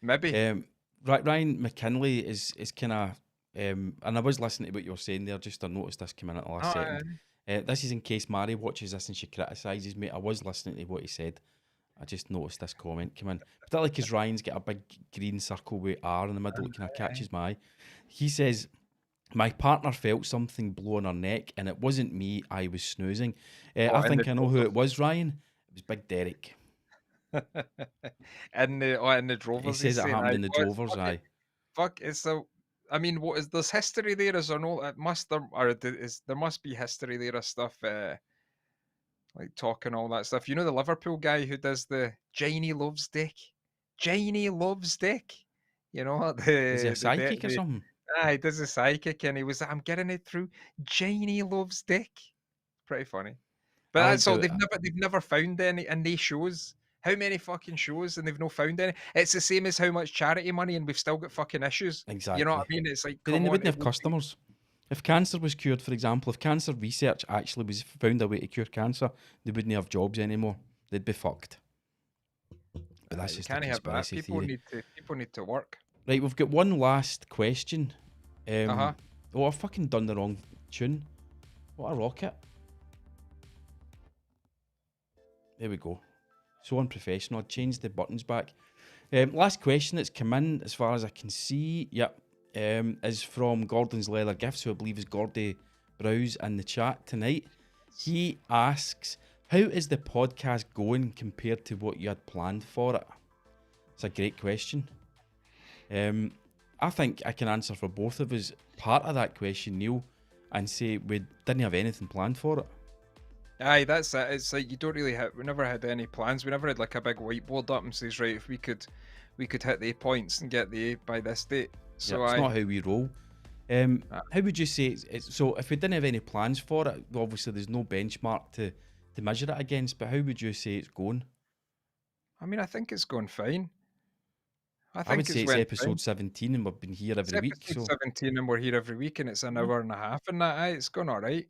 Maybe. Ryan McKinley is kind of, and I was listening to what you were saying there. Just I noticed this came in at the last Oh, second. This is in case Mary watches this and she criticises me. I was listening to what he said. I just noticed this comment come in, particularly because Ryan's got a big green circle with R in the middle. It kind of catches my eye. He says, "My partner felt something blow on her neck, and it wasn't me. I was snoozing." I in think the I know who it was, Ryan. It was Big Derek. in the He drovers, says he's it saying, happened "I in the oh, it's Drovers. fucking Aye, fuck." It's so. I mean, what is there's history there? Is there no? It must there or is there must be history there of stuff like talking all that stuff. You know the Liverpool guy who does the Janie loves Dick. Janie loves Dick. You know is he a the sidekick or something? he does a psychic and he was I'm getting it through. Janie loves Dick. Pretty funny. But I would that's all. do it. They've never found any in these shows. How many fucking shows and they've not found any? It's the same as how much charity money and we've still got fucking issues. You know what Exactly. I mean? It's like, But then come they on, wouldn't it have would be. customers. If cancer was cured, for example, if cancer research actually was found a way to cure cancer, they wouldn't have jobs anymore. They'd be fucked. But that's We just a can't have that. conspiracy theory. People need to work. Right, we've got one last question. Uh-huh. Oh, I've fucking done the wrong tune. What a rocket. There we go. So unprofessional. I changed the buttons back. Last question that's come in, as far as I can see, yep, is from Gordon's Leather Gifts, who I believe is Gordy Browse in the chat tonight. He asks, how is the podcast going compared to what you had planned for it? It's a great question. I think I can answer for both of us part of that question, Neil, and say we didn't have anything planned for it. Aye, that's it. It's like you don't really have. We never had any plans. We never had like a big whiteboard up and says, right, if we could hit the points and get the A by this date. So it's not how we roll. How would you say it's so? If we didn't have any plans for it, obviously there's no benchmark to measure it against. But how would you say it's going? I mean, I think it's going fine. I would say it's episode 17, and we've been here every week. Episode So 17, and we're here every week, and it's an hour and a half, and that. Aye, it's going all right.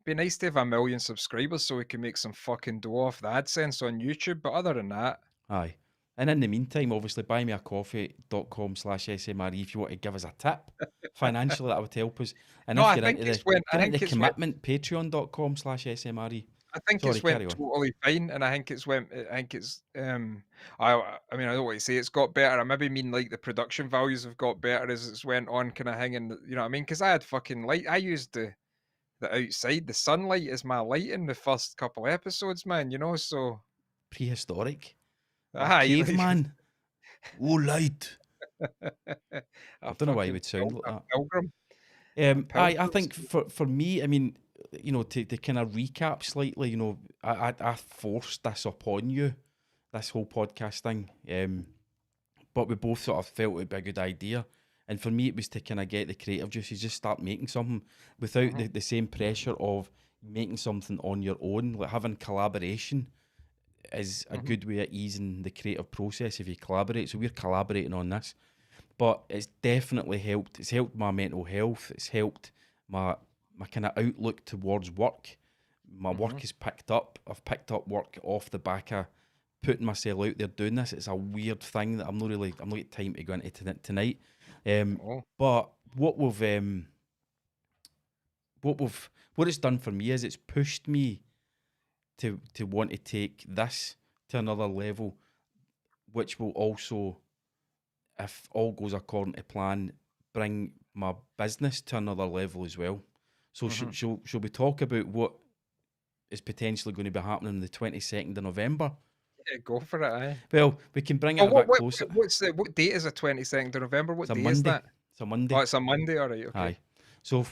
Be nice to have 1 million subscribers so we can make some fucking dough off the AdSense on YouTube. But other than that, aye. And in the meantime, obviously, buymeacoffee.com/SMRE if you want to give us a tip financially, that would help us. And no, if I you're think into it's went. I think the it's went. commitment, patreon.com/SMRE. I think Sorry, it's carry went on. totally fine, and I think it's went. I think it's. I mean, I don't want to say it's got better. I maybe mean like the production values have got better as it's went on, kind of hanging. You know what I mean? Because I had fucking light. I used the outside, the sunlight is my light in the first couple episodes, man. You know, so Prehistoric. A aye, like, caveman. Oh, light. a I don't know why you fucking would sound like that. pilgrim. I think for me, I mean, you know, to kind of recap slightly, you know, I forced this upon you, this whole podcast thing, but we both sort of felt it would be a good idea. And for me, it was to kind of get the creative juices, just start making something without the same pressure of making something on your own. Like having collaboration is a good way of easing the creative process if you collaborate. So we're collaborating on this. But it's definitely helped. It's helped my mental health. It's helped my kind of outlook towards work. My work is picked up. I've picked up work off the back of putting myself out there doing this. It's a weird thing that I'm not getting time to go into tonight. But what it's done for me is it's pushed me to want to take this to another level, which will also, if all goes according to plan, bring my business to another level as well. So shall we talk about what is potentially going to be happening on the 22nd of November? Yeah, go for it, aye. Well, we can bring it a bit closer. What date is the 22nd of November? What It's a day is Monday. that? It's a Monday. Oh, it's a Monday, all right, okay. Aye. So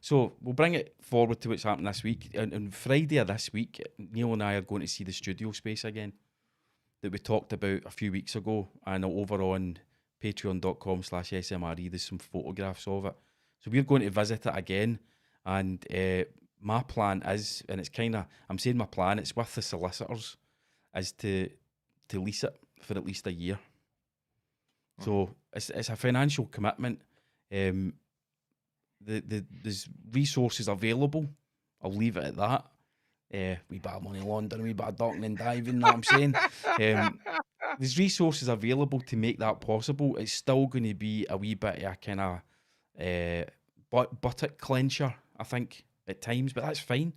so we'll bring it forward to what's happening this week. And Friday of this week, Neil and I are going to see the studio space again that we talked about a few weeks ago, and over on patreon.com/SMRE, there's some photographs of it. So we're going to visit it again. And my plan is, and it's kind of, I'm saying my plan, it's with the solicitors, is to lease it for at least a year. So it's a financial commitment. There's resources available. I'll leave it at that. We bad money laundering, we bad docking and diving, know what I'm saying? There's resources available to make that possible. It's still going to be a wee bit of a kind of buttock clencher, I think, at times, but that's fine.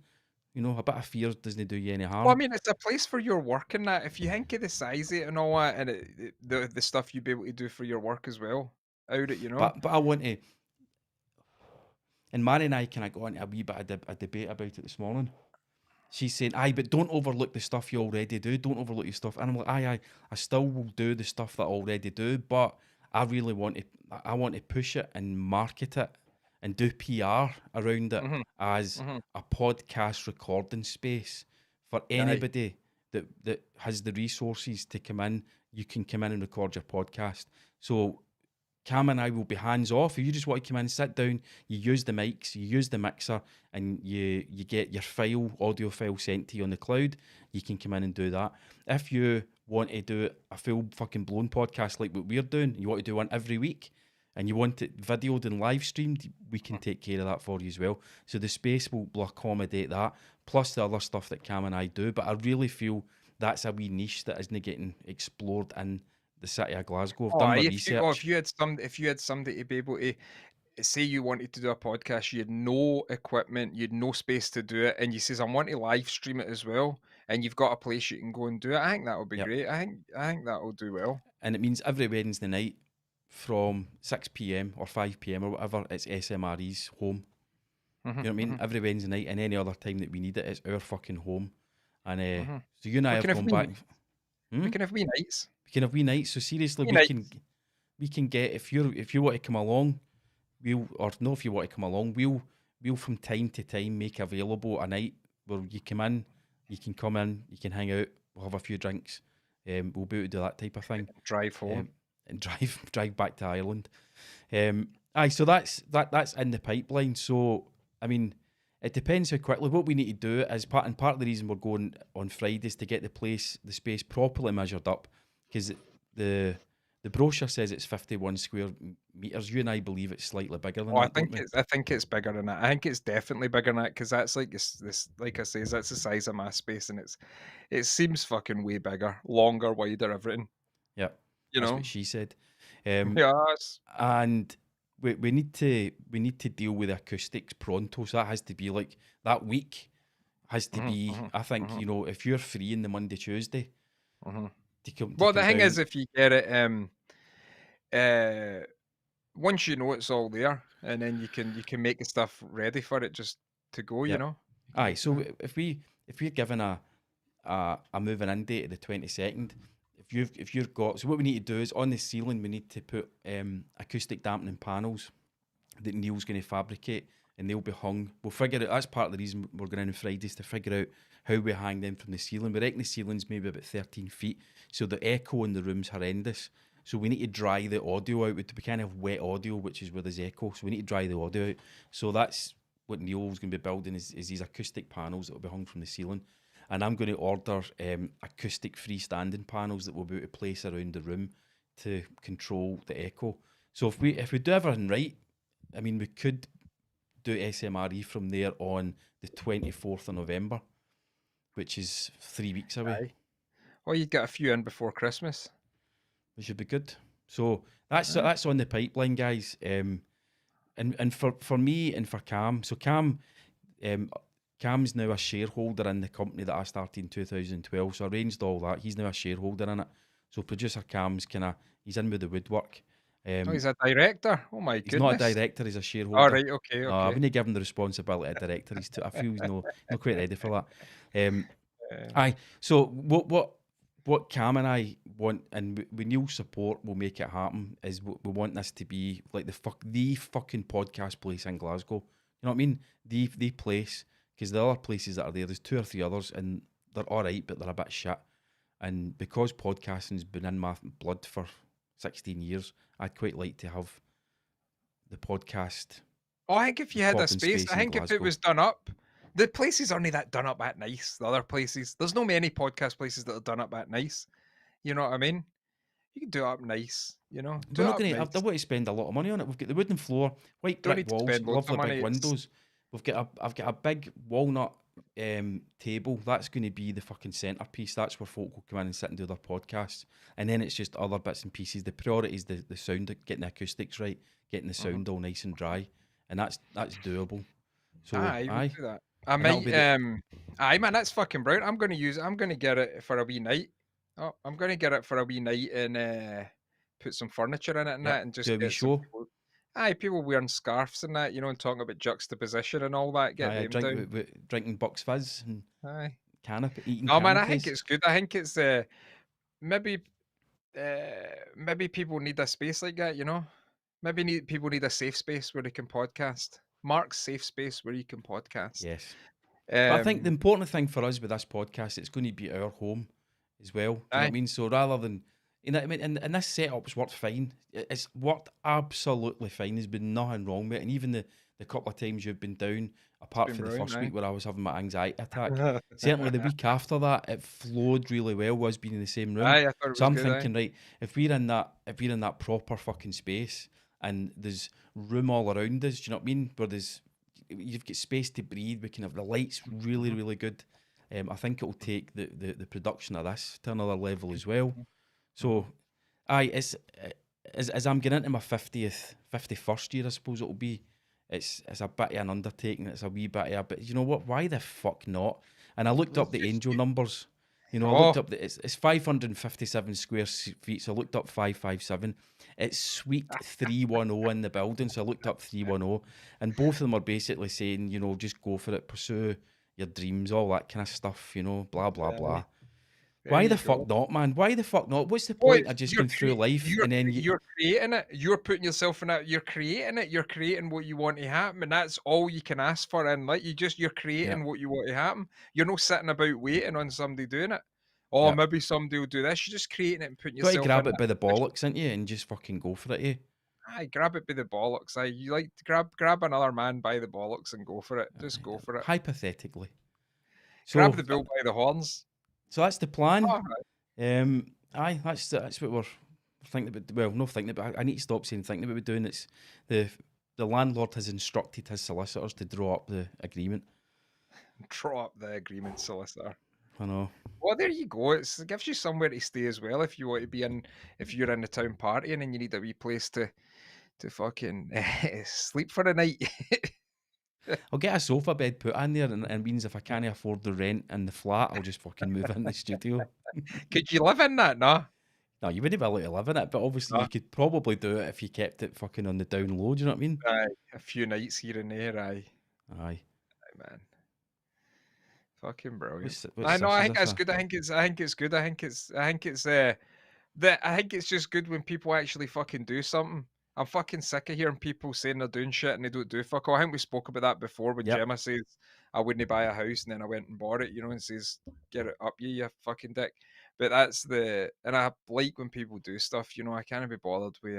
You know, a bit of fear doesn't do you any harm. Well, I mean, it's a place for your work and that. If you think of the size of it and all that, and the stuff you'd be able to do for your work as well, out it, you know. But I want to, and Mary and I kind of got into a wee bit of a debate about it this morning. She's saying, aye, but don't overlook the stuff you already do. Don't overlook your stuff. And I'm like, aye, I still will do the stuff that I already do, but I really want to push it and market it and do PR around it as a podcast recording space for anybody that has the resources to come in. You can come in and record your podcast. So Cam and I will be hands off. If you just want to come in, sit down, you use the mics, you use the mixer, and you get your audio file sent to you on the cloud, you can come in and do that. If you want to do a full fucking blown podcast like what we're doing, you want to do one every week, and you want it videoed and live streamed, we can take care of that for you as well. So the space will accommodate that, plus the other stuff that Cam and I do. But I really feel that's a wee niche that isn't getting explored in the city of Glasgow. I've done my research. If you had somebody to be able to say you wanted to do a podcast, you had no equipment, you had no space to do it, and you says I want to live stream it as well, and you've got a place you can go and do it. I think that would be great. I think that will do well. And it means every Wednesday night from 6 p.m. or 5 p.m. or whatever, it's SMRE's home. You know what I mean? Every Wednesday night, and any other time that we need it, it's our fucking home. And so you and I have gone back. We can have wee nights. We can have wee nights. So seriously, we can get, if you want to come along, if you want to come along, we'll from time to time make available a night where you come in, you can come in, you can hang out, we'll have a few drinks, we'll be able to do that type of thing. Drive home. And drive back to Ireland. So that's in the pipeline. So I mean, it depends how quickly. What we need to do is part of the reason we're going on Friday is to get the space properly measured up, because the brochure says it's 51 square meters. You and I believe it's slightly bigger than that. I think it's bigger than that. I think it's definitely bigger than that, because that's like this. Like I say, that's the size of my space, and it seems fucking way bigger, longer, wider, everything. Yeah, that's what she said. Yes, and we need to deal with the acoustics pronto. So that has to be like that week. Has to be. I think you know, if you're free in the Monday, Tuesday. Well, the thing is, if you get it, once you know it's all there, and then you can make the stuff ready for it just to go. You know. Aye. So if we're given a moving in date of the 22nd, if you've got, so what we need to do is on the ceiling we need to put acoustic dampening panels that Neil's going to fabricate, and they'll be hung. We'll figure out, that's part of the reason we're going in on Fridays, to figure out how we hang them from the ceiling. We reckon the ceiling's maybe about 13 feet, so the echo in the room's horrendous. So we need to dry the audio out. We kind of wet audio, which is where there's echo. So we need to dry the audio out. So that's what Neil's going to be building, is these acoustic panels that will be hung from the ceiling. And I'm going to order acoustic freestanding panels that we'll be able to place around the room to control the echo. So if we do everything right, I mean, we could do SMRE from there on the 24th of November, which is 3 weeks away. Aye. Well, you get a few in before Christmas. Which should be good. So that's on the pipeline, guys. And for me and for Cam, so Cam's now a shareholder in the company that I started in 2012. So I arranged all that. He's now a shareholder in it. So producer Cam's he's in with the woodwork. He's a director. Oh my goodness. He's not a director, he's a shareholder. All right, okay. No, I wouldn't give him the responsibility of director. I feel he's not quite ready for that. Aye. So what Cam and I want, and with Neil's support, will make it happen, is we want this to be like the fucking podcast place in Glasgow. You know what I mean? The place, because the other places that are there's 2 or 3 others, and they're all right, but they're a bit shit. And because podcasting's been in my blood for 16 years, I'd quite like to have the podcast Oh, I think if you had a recording space, space I in think if it Glasgow. was done up, the places aren't that done up at nice. The other places, there's no many podcast places that are done up at nice. You know what I mean? You can do it up nice. You know, do We're it not up going to. I nice. don't want to spend a lot of money on it. We've got the wooden floor, white Don't brick need to walls, spend loads of lovely big money. It's windows. I've got a big walnut table. That's going to be the fucking centerpiece. That's where folk will come in and sit and do their podcasts. And then it's just other bits and pieces. The priority is the sound, getting the acoustics right, getting the sound all nice and dry, and that's doable. So aye, we aye, do that. I and that'll might be the aye man, that's fucking brilliant. I'm gonna get it for a wee night. Oh, I'm gonna get it for a wee night and put some furniture in it and yep. that and Do just a wee get some show. people. Aye, people wearing scarves and that, you know, and talking about juxtaposition and all that. Get Aye, them down. drinking Bucks Fizz and Aye. eating No man, I think canapes. it's good. I think it's maybe maybe people need a space like that, you know? Maybe people need a safe space where they can podcast. Mark's safe space where you can podcast. Yes. But I think the Um important thing for us with this podcast, it's going to be our home as well. Do you know what I aye. mean? So rather than, you know what I mean? And this setup's worked fine. It's worked absolutely fine. There's been nothing wrong with it. And even the couple of times you've been down, apart been from the brilliant, first aye. week where I was having my anxiety attack, certainly the week after that, it flowed really well, was being in the same room. Aye, I thought it So was I'm good, aye. thinking, right, if we're in that proper fucking space and there's room all around us, do you know what I mean? Where you've got space to breathe, we can have the lights really, Mhm, really good. I think it'll take the production of this to another level as well. mhm, mhm. So, aye, it's as I'm getting into my 51st year, I suppose it'll be. It's a bit of an undertaking. It's a wee bit of but you know what? Why the fuck not? And I looked up Let's the just angel numbers. You know, I oh, looked up it's 557 square feet. So I looked up 557. It's suite 310 in the building. So I looked up 310, and both of them are basically saying, you know, just go for it, pursue your dreams, all that kind of stuff. You know, blah blah aye, blah. there Why you the go. fuck not, man? Why the fuck not? What's the Well, point it's of just going through life and then you, you're creating it. You're putting yourself in it. You're creating it. You're creating what you want to happen, and that's all you can ask for in life. You're yeah, creating what you want to happen. You're not sitting about waiting on somebody doing it. Oh, yeah. maybe somebody will do this. You're just creating it and putting Got to yourself in grab it that by the position. bollocks, ain't you, and just fucking go for it, eh? Aye, grab it by the bollocks. Aye, you like to grab another man by the bollocks and go for it. Just go for it. Hypothetically. Grab So, the bull by the horns. so that's the plan. Oh, Aye, that's what we're thinking about. Well, not thinking about. I need to stop saying thinking about doing. It's the landlord has instructed his solicitors to draw up the agreement. draw up the agreement, solicitor. I know. Well, there you go. It gives you somewhere to stay as well if you want to be in. If you're in the town party and then you need a wee place to fucking sleep for the night. I'll get a sofa bed put in there, and means if I can't afford the rent and the flat, I'll just fucking move in the studio. Could you live in that? No, No, you wouldn't be able to live in it, but obviously no. you could probably do it if you kept it fucking on the down low. Do you know what I mean? Aye, a few nights here and there. Aye, Aye. aye man, fucking brilliant. What's I know. this? I Is think this that's a good. I think it's. I think it's good. I think it's. I think it's just good when people actually fucking do something. I'm fucking sick of hearing people saying they're doing shit and they don't do fuck all. I think we spoke about that before when Yep. Gemma says I wouldn't buy a house and then I went and bought it, you know, and says get it up you fucking dick. But that's and I like when people do stuff, you know. I can't be bothered with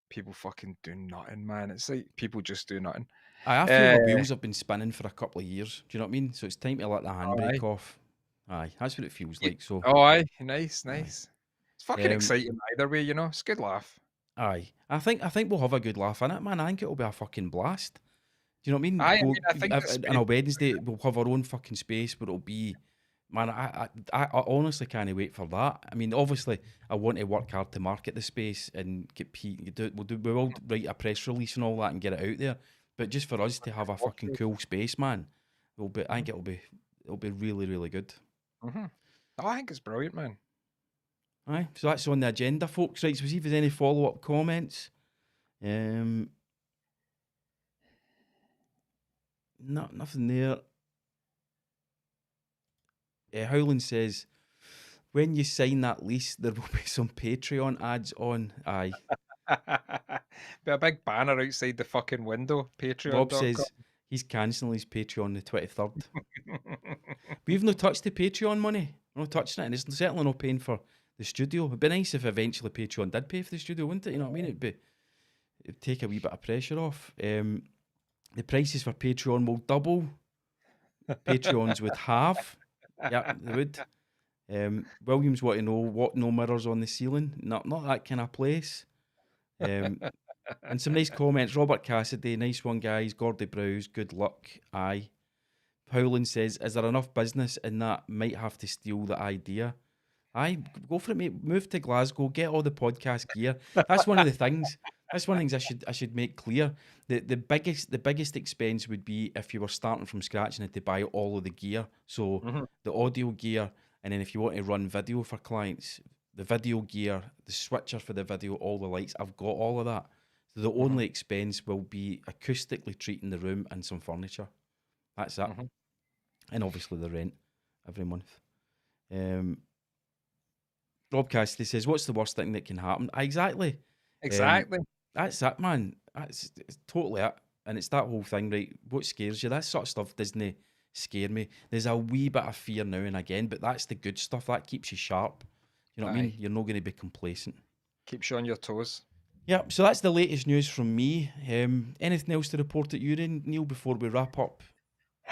people fucking doing nothing, man. It's like people just do nothing. I feel Uh, my wheels have been spinning for a couple of years. Do you know what I mean? So it's time to let the aye. handbrake off. Aye, that's what it feels like. So, Oh, aye, nice, aye. nice. It's fucking Um, exciting either way, you know. It's a good laugh. aye. I think we'll have a good laugh in it, man. I think it'll be a fucking blast. Do you know what I mean? Aye, I Go mean, I think the on a space. Wednesday, we'll have our own fucking space, but it'll be, man. I honestly can't wait for that. I mean, obviously, I want to work hard to market the space and get we will write a press release and all that and get it out there. But just for us to have a fucking cool space, man, I think it'll be really, really good. Mm-hmm. Oh, I think it's brilliant, man. Aye, so that's on the agenda, folks. Right, so see if there's any follow-up comments. Nothing there. Howland says, when you sign that lease, there will be some Patreon ads on. Aye. Be a big banner outside the fucking window. Rob Patreon.com. says he's cancelling his Patreon the 23rd. We've not touched the Patreon money. We're not touching it, and it's certainly not paying for the studio. It'd be nice if eventually Patreon did pay for the studio, wouldn't it? You know what I mean? It'd take a wee bit of pressure off. The prices for Patreon will double. Patreons would halve. Yeah, they would. Williams want to know what no mirrors on the ceiling. Not that kind of place. And some nice comments. Robert Cassidy, nice one, guys. Gordy Browse, good luck. Aye. Howland says, is there enough business in that? Might have to steal the idea. Aye, go for it, mate. Move to Glasgow, get all the podcast gear. That's one of the things. That's one of the things I should make clear. The biggest expense would be if you were starting from scratch and had to buy all of the gear. So the audio gear, and then if you want to run video for clients, the video gear, the switcher for the video, all the lights. I've got all of that. So the only expense will be acoustically treating the room and some furniture. That's it. And obviously the rent every month. Rob Cassidy says, what's the worst thing that can happen? Exactly. That's it, man. It's totally it. And it's that whole thing, right? What scares you? That sort of stuff doesn't scare me. There's a wee bit of fear now and again, but that's the good stuff. That keeps you sharp. You know what I mean? You're not going to be complacent. Keeps you on your toes. Yeah, so that's the latest news from me. Anything else to report at your end, Neil, before we wrap up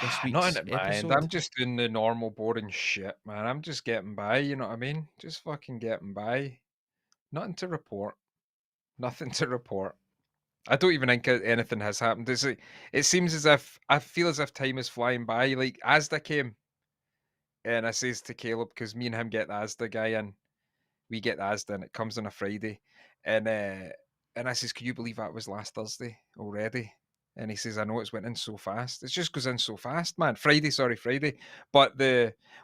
this week's Not in it, episode? mind. I'm just doing the normal boring shit, man. I'm just getting by, you know what I mean? Just fucking getting by. Nothing to report. Nothing to report. I don't even think anything has happened. It seems as if, I feel as if time is flying by. Like, Asda came, and I says to Caleb, because me and him get the Asda guy in, we get the Asda, and it comes on a Friday. And I says, can you believe that was last Thursday already? And he says, I know it's went in so fast. It just goes in so fast, man. Friday. But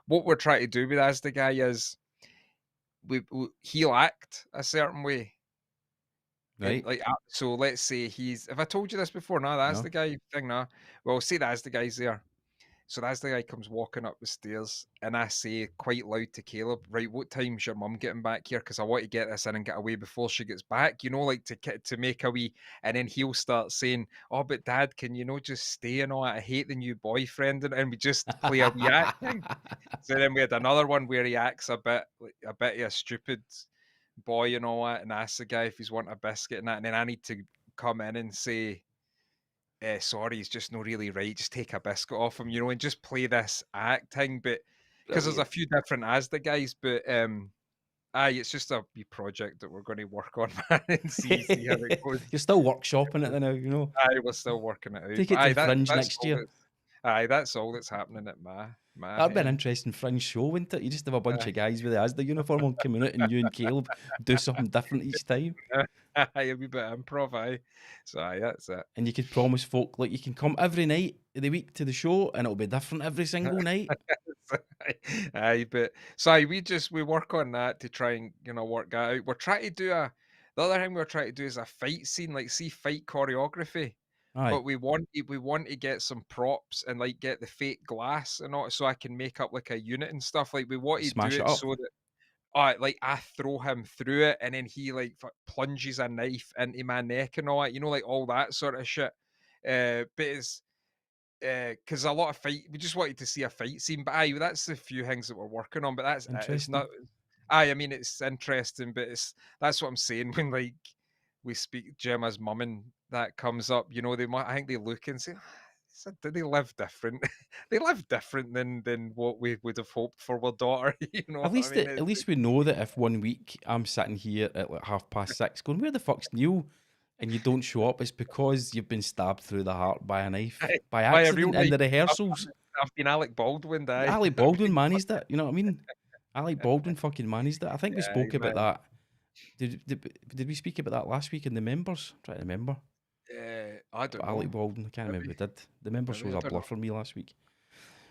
what we're trying to do with Asda guy is he'll act a certain way. Right. And so let's say have I told you this before? No, that's No. the guy thing. No. Well, say that's the guy's there. So that's the guy comes walking up the stairs, and I say quite loud to Caleb, right, what time's your mum getting back here? Because I want to get this in and get away before she gets back, you know, like to make a wee, and then he'll start saying, oh, but Dad, can you just stay and all that? I hate the new boyfriend, and we just play a wee acting. So then we had another one where he acts a bit of a stupid boy and all that, and asks the guy if he's wanting a biscuit and that, and then I need to come in and say, sorry, he's just not really right. Just take a biscuit off him, and just play this acting. But because there's a few different Asda guys, but it's just a wee project that we're going to work on, man, and see how it goes. You're still workshopping it now, you know. We're still working it out. Take it to the Fringe next year. That's all that's happening at my. That'd be an interesting Fringe show, wouldn't it? You just have a bunch of guys with the Asda uniform on coming out, and you and Caleb do something different each time. A wee bit of improv, So that's it. And you could promise folk, like, you can come every night of the week to the show, and it'll be different every single night. But we work on that to try and work that out. We're trying to do the other thing we're trying to do is a fight scene, like fight choreography. Aye. But we want to get some props and like get the fake glass and all, so I can make up like a unit and stuff. Like we want to Smash do it it up. so that like I throw him through it, and then he like plunges a knife into my neck and all that, like all that sort of shit. But it's because a lot of we just wanted to see a fight scene. But that's the few things that we're working on. But that's it's not. I mean, it's interesting, but that's what I'm saying when like we speak Gemma's mum and that comes up. I think they look and say, do they live different? They live different than what we would have hoped for our daughter. At least we know that if 1 week I'm sitting here at like 6:30 going, where the fuck's Neil? And you don't show up, it's because you've been stabbed through the heart by a knife by accident in the rehearsals. I've been Alec Baldwin. Alec Baldwin managed it. You know what I mean? Alec Baldwin fucking managed it. I think we spoke about that. Did we speak about that last week in the members? I'm trying to remember. I don't know. Alec Baldwin, I can't remember if we did. The members was a blur for me last week.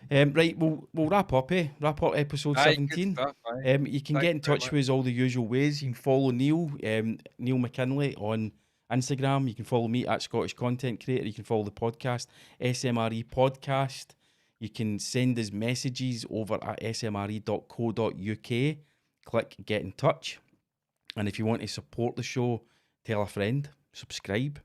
Right, we'll wrap up, Wrap up episode 17. Stuff, you can get in touch with us all the usual ways. You can follow Neil, Neil McKinley on Instagram. You can follow me at Scottish Content Creator. You can follow the podcast, SMRE Podcast. You can send us messages over at smre.co.uk. Click Get in Touch. And if you want to support the show, tell a friend, subscribe.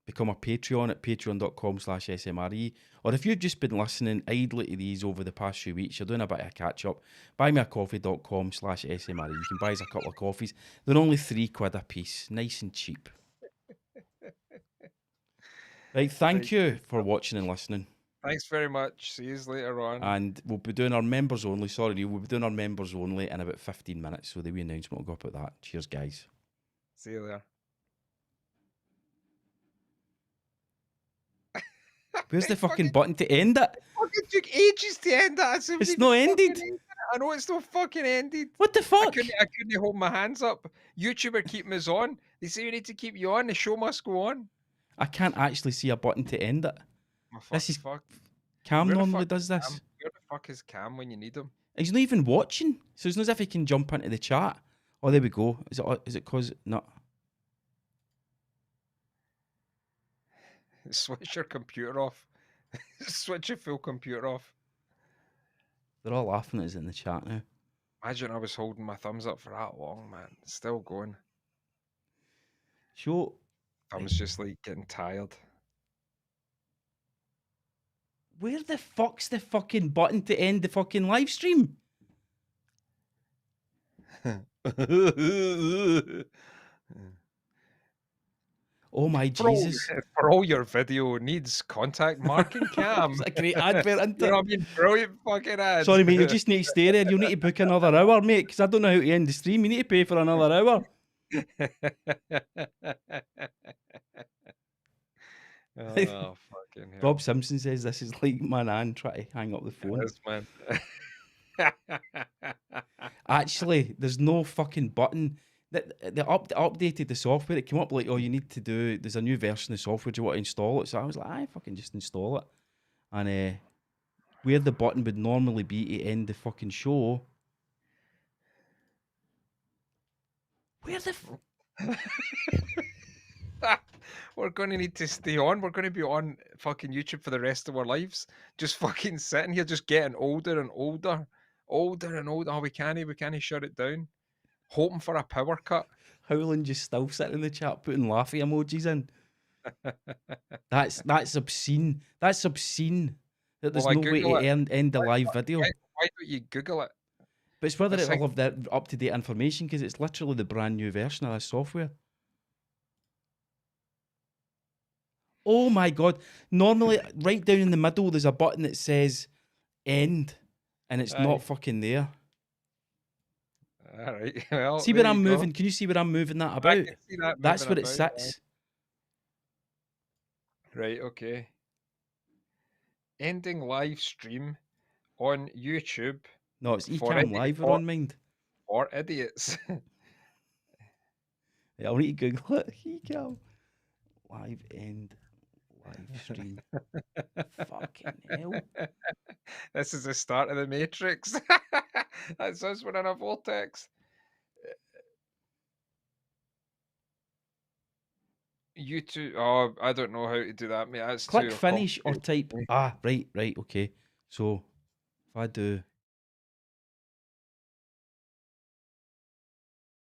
become a Patreon at patreon.com/smre. Or if you've just been listening idly to these over the past few weeks, you're doing a bit of a catch up, buymeacoffee.com/smre. You can buy us a couple of coffees. They're only £3 a piece. Nice and cheap. Right, thank you for watching and listening. Thanks very much. See you later on. And we'll be doing our members only. Sorry, Neil. We'll be doing our members only in about 15 minutes. So the wee announcement will go up at that. Cheers, guys. See you there. Where's the fucking button to end it? Fucking took ages to end that. It's not ended. I know it's not fucking ended. What the fuck? I couldn't hold my hands up. YouTube are keeping us on. They say we need to keep you on. The show must go on. I can't actually see a button to end it. This is fuck. Cam Where the normally fuck does is this. Cam? Where the fuck is Cam when you need him? He's not even watching, so it's not as if he can jump into the chat. Oh, there we go. Is it cause no? Switch your computer off. Switch your full computer off. They're all laughing at us in the chat now. Imagine I was holding my thumbs up for that long, man. It's still going. Show. Thumbs just like getting tired. Where the fuck's the fucking button to end the fucking live stream? Oh my Jesus. For all your video needs, contact Mark and Cam. It's a great advert, isn't You it? know what I mean? Brilliant fucking ad. Sorry, mate, you just need to stay there. You'll need to book another hour, mate, because I don't know how to end the stream. You need to pay for another hour. Oh, fucking hell. Rob Simpson says this is like my nan trying to hang up the phone. Yes, man. Actually, there's no fucking button. They updated the software. It came up like, oh, you need to do, there's a new version of software. Do you want to install it? So I was like, I fucking just install it. And where the button would normally be to end the fucking show. Where the We're going to need to stay on. We're going to be on fucking YouTube for the rest of our lives. Just fucking sitting here, just getting older and older. Older and older. Oh, we can't shut it down. Hoping for a power cut. Howland just still sitting in the chat putting laughy emojis in. That's obscene. That's obscene. That there's Well, no way to end the live video. Why don't you Google it? But it's whether That's it'll like- have that up-to-date information, because it's literally the brand new version of this software. Oh my God. Normally, right down in the middle, there's a button that says end, and it's Aye. not fucking there. All right. Well, See where there I'm you go. moving? Can you see where I'm moving that I about? can see that That's where moving it about, sits. Right, okay. Ending live stream on YouTube No, it's For Ecam any- Live we're for- on, mind. for idiots. Yeah, I'll need to Google it. Ecam Live end live stream. Fucking hell. This is the start of the Matrix. That's us. We're in a vortex. YouTube. Oh, I don't know how to do that, mate. That's Click too finish or complicated. type. Right, okay. So if I do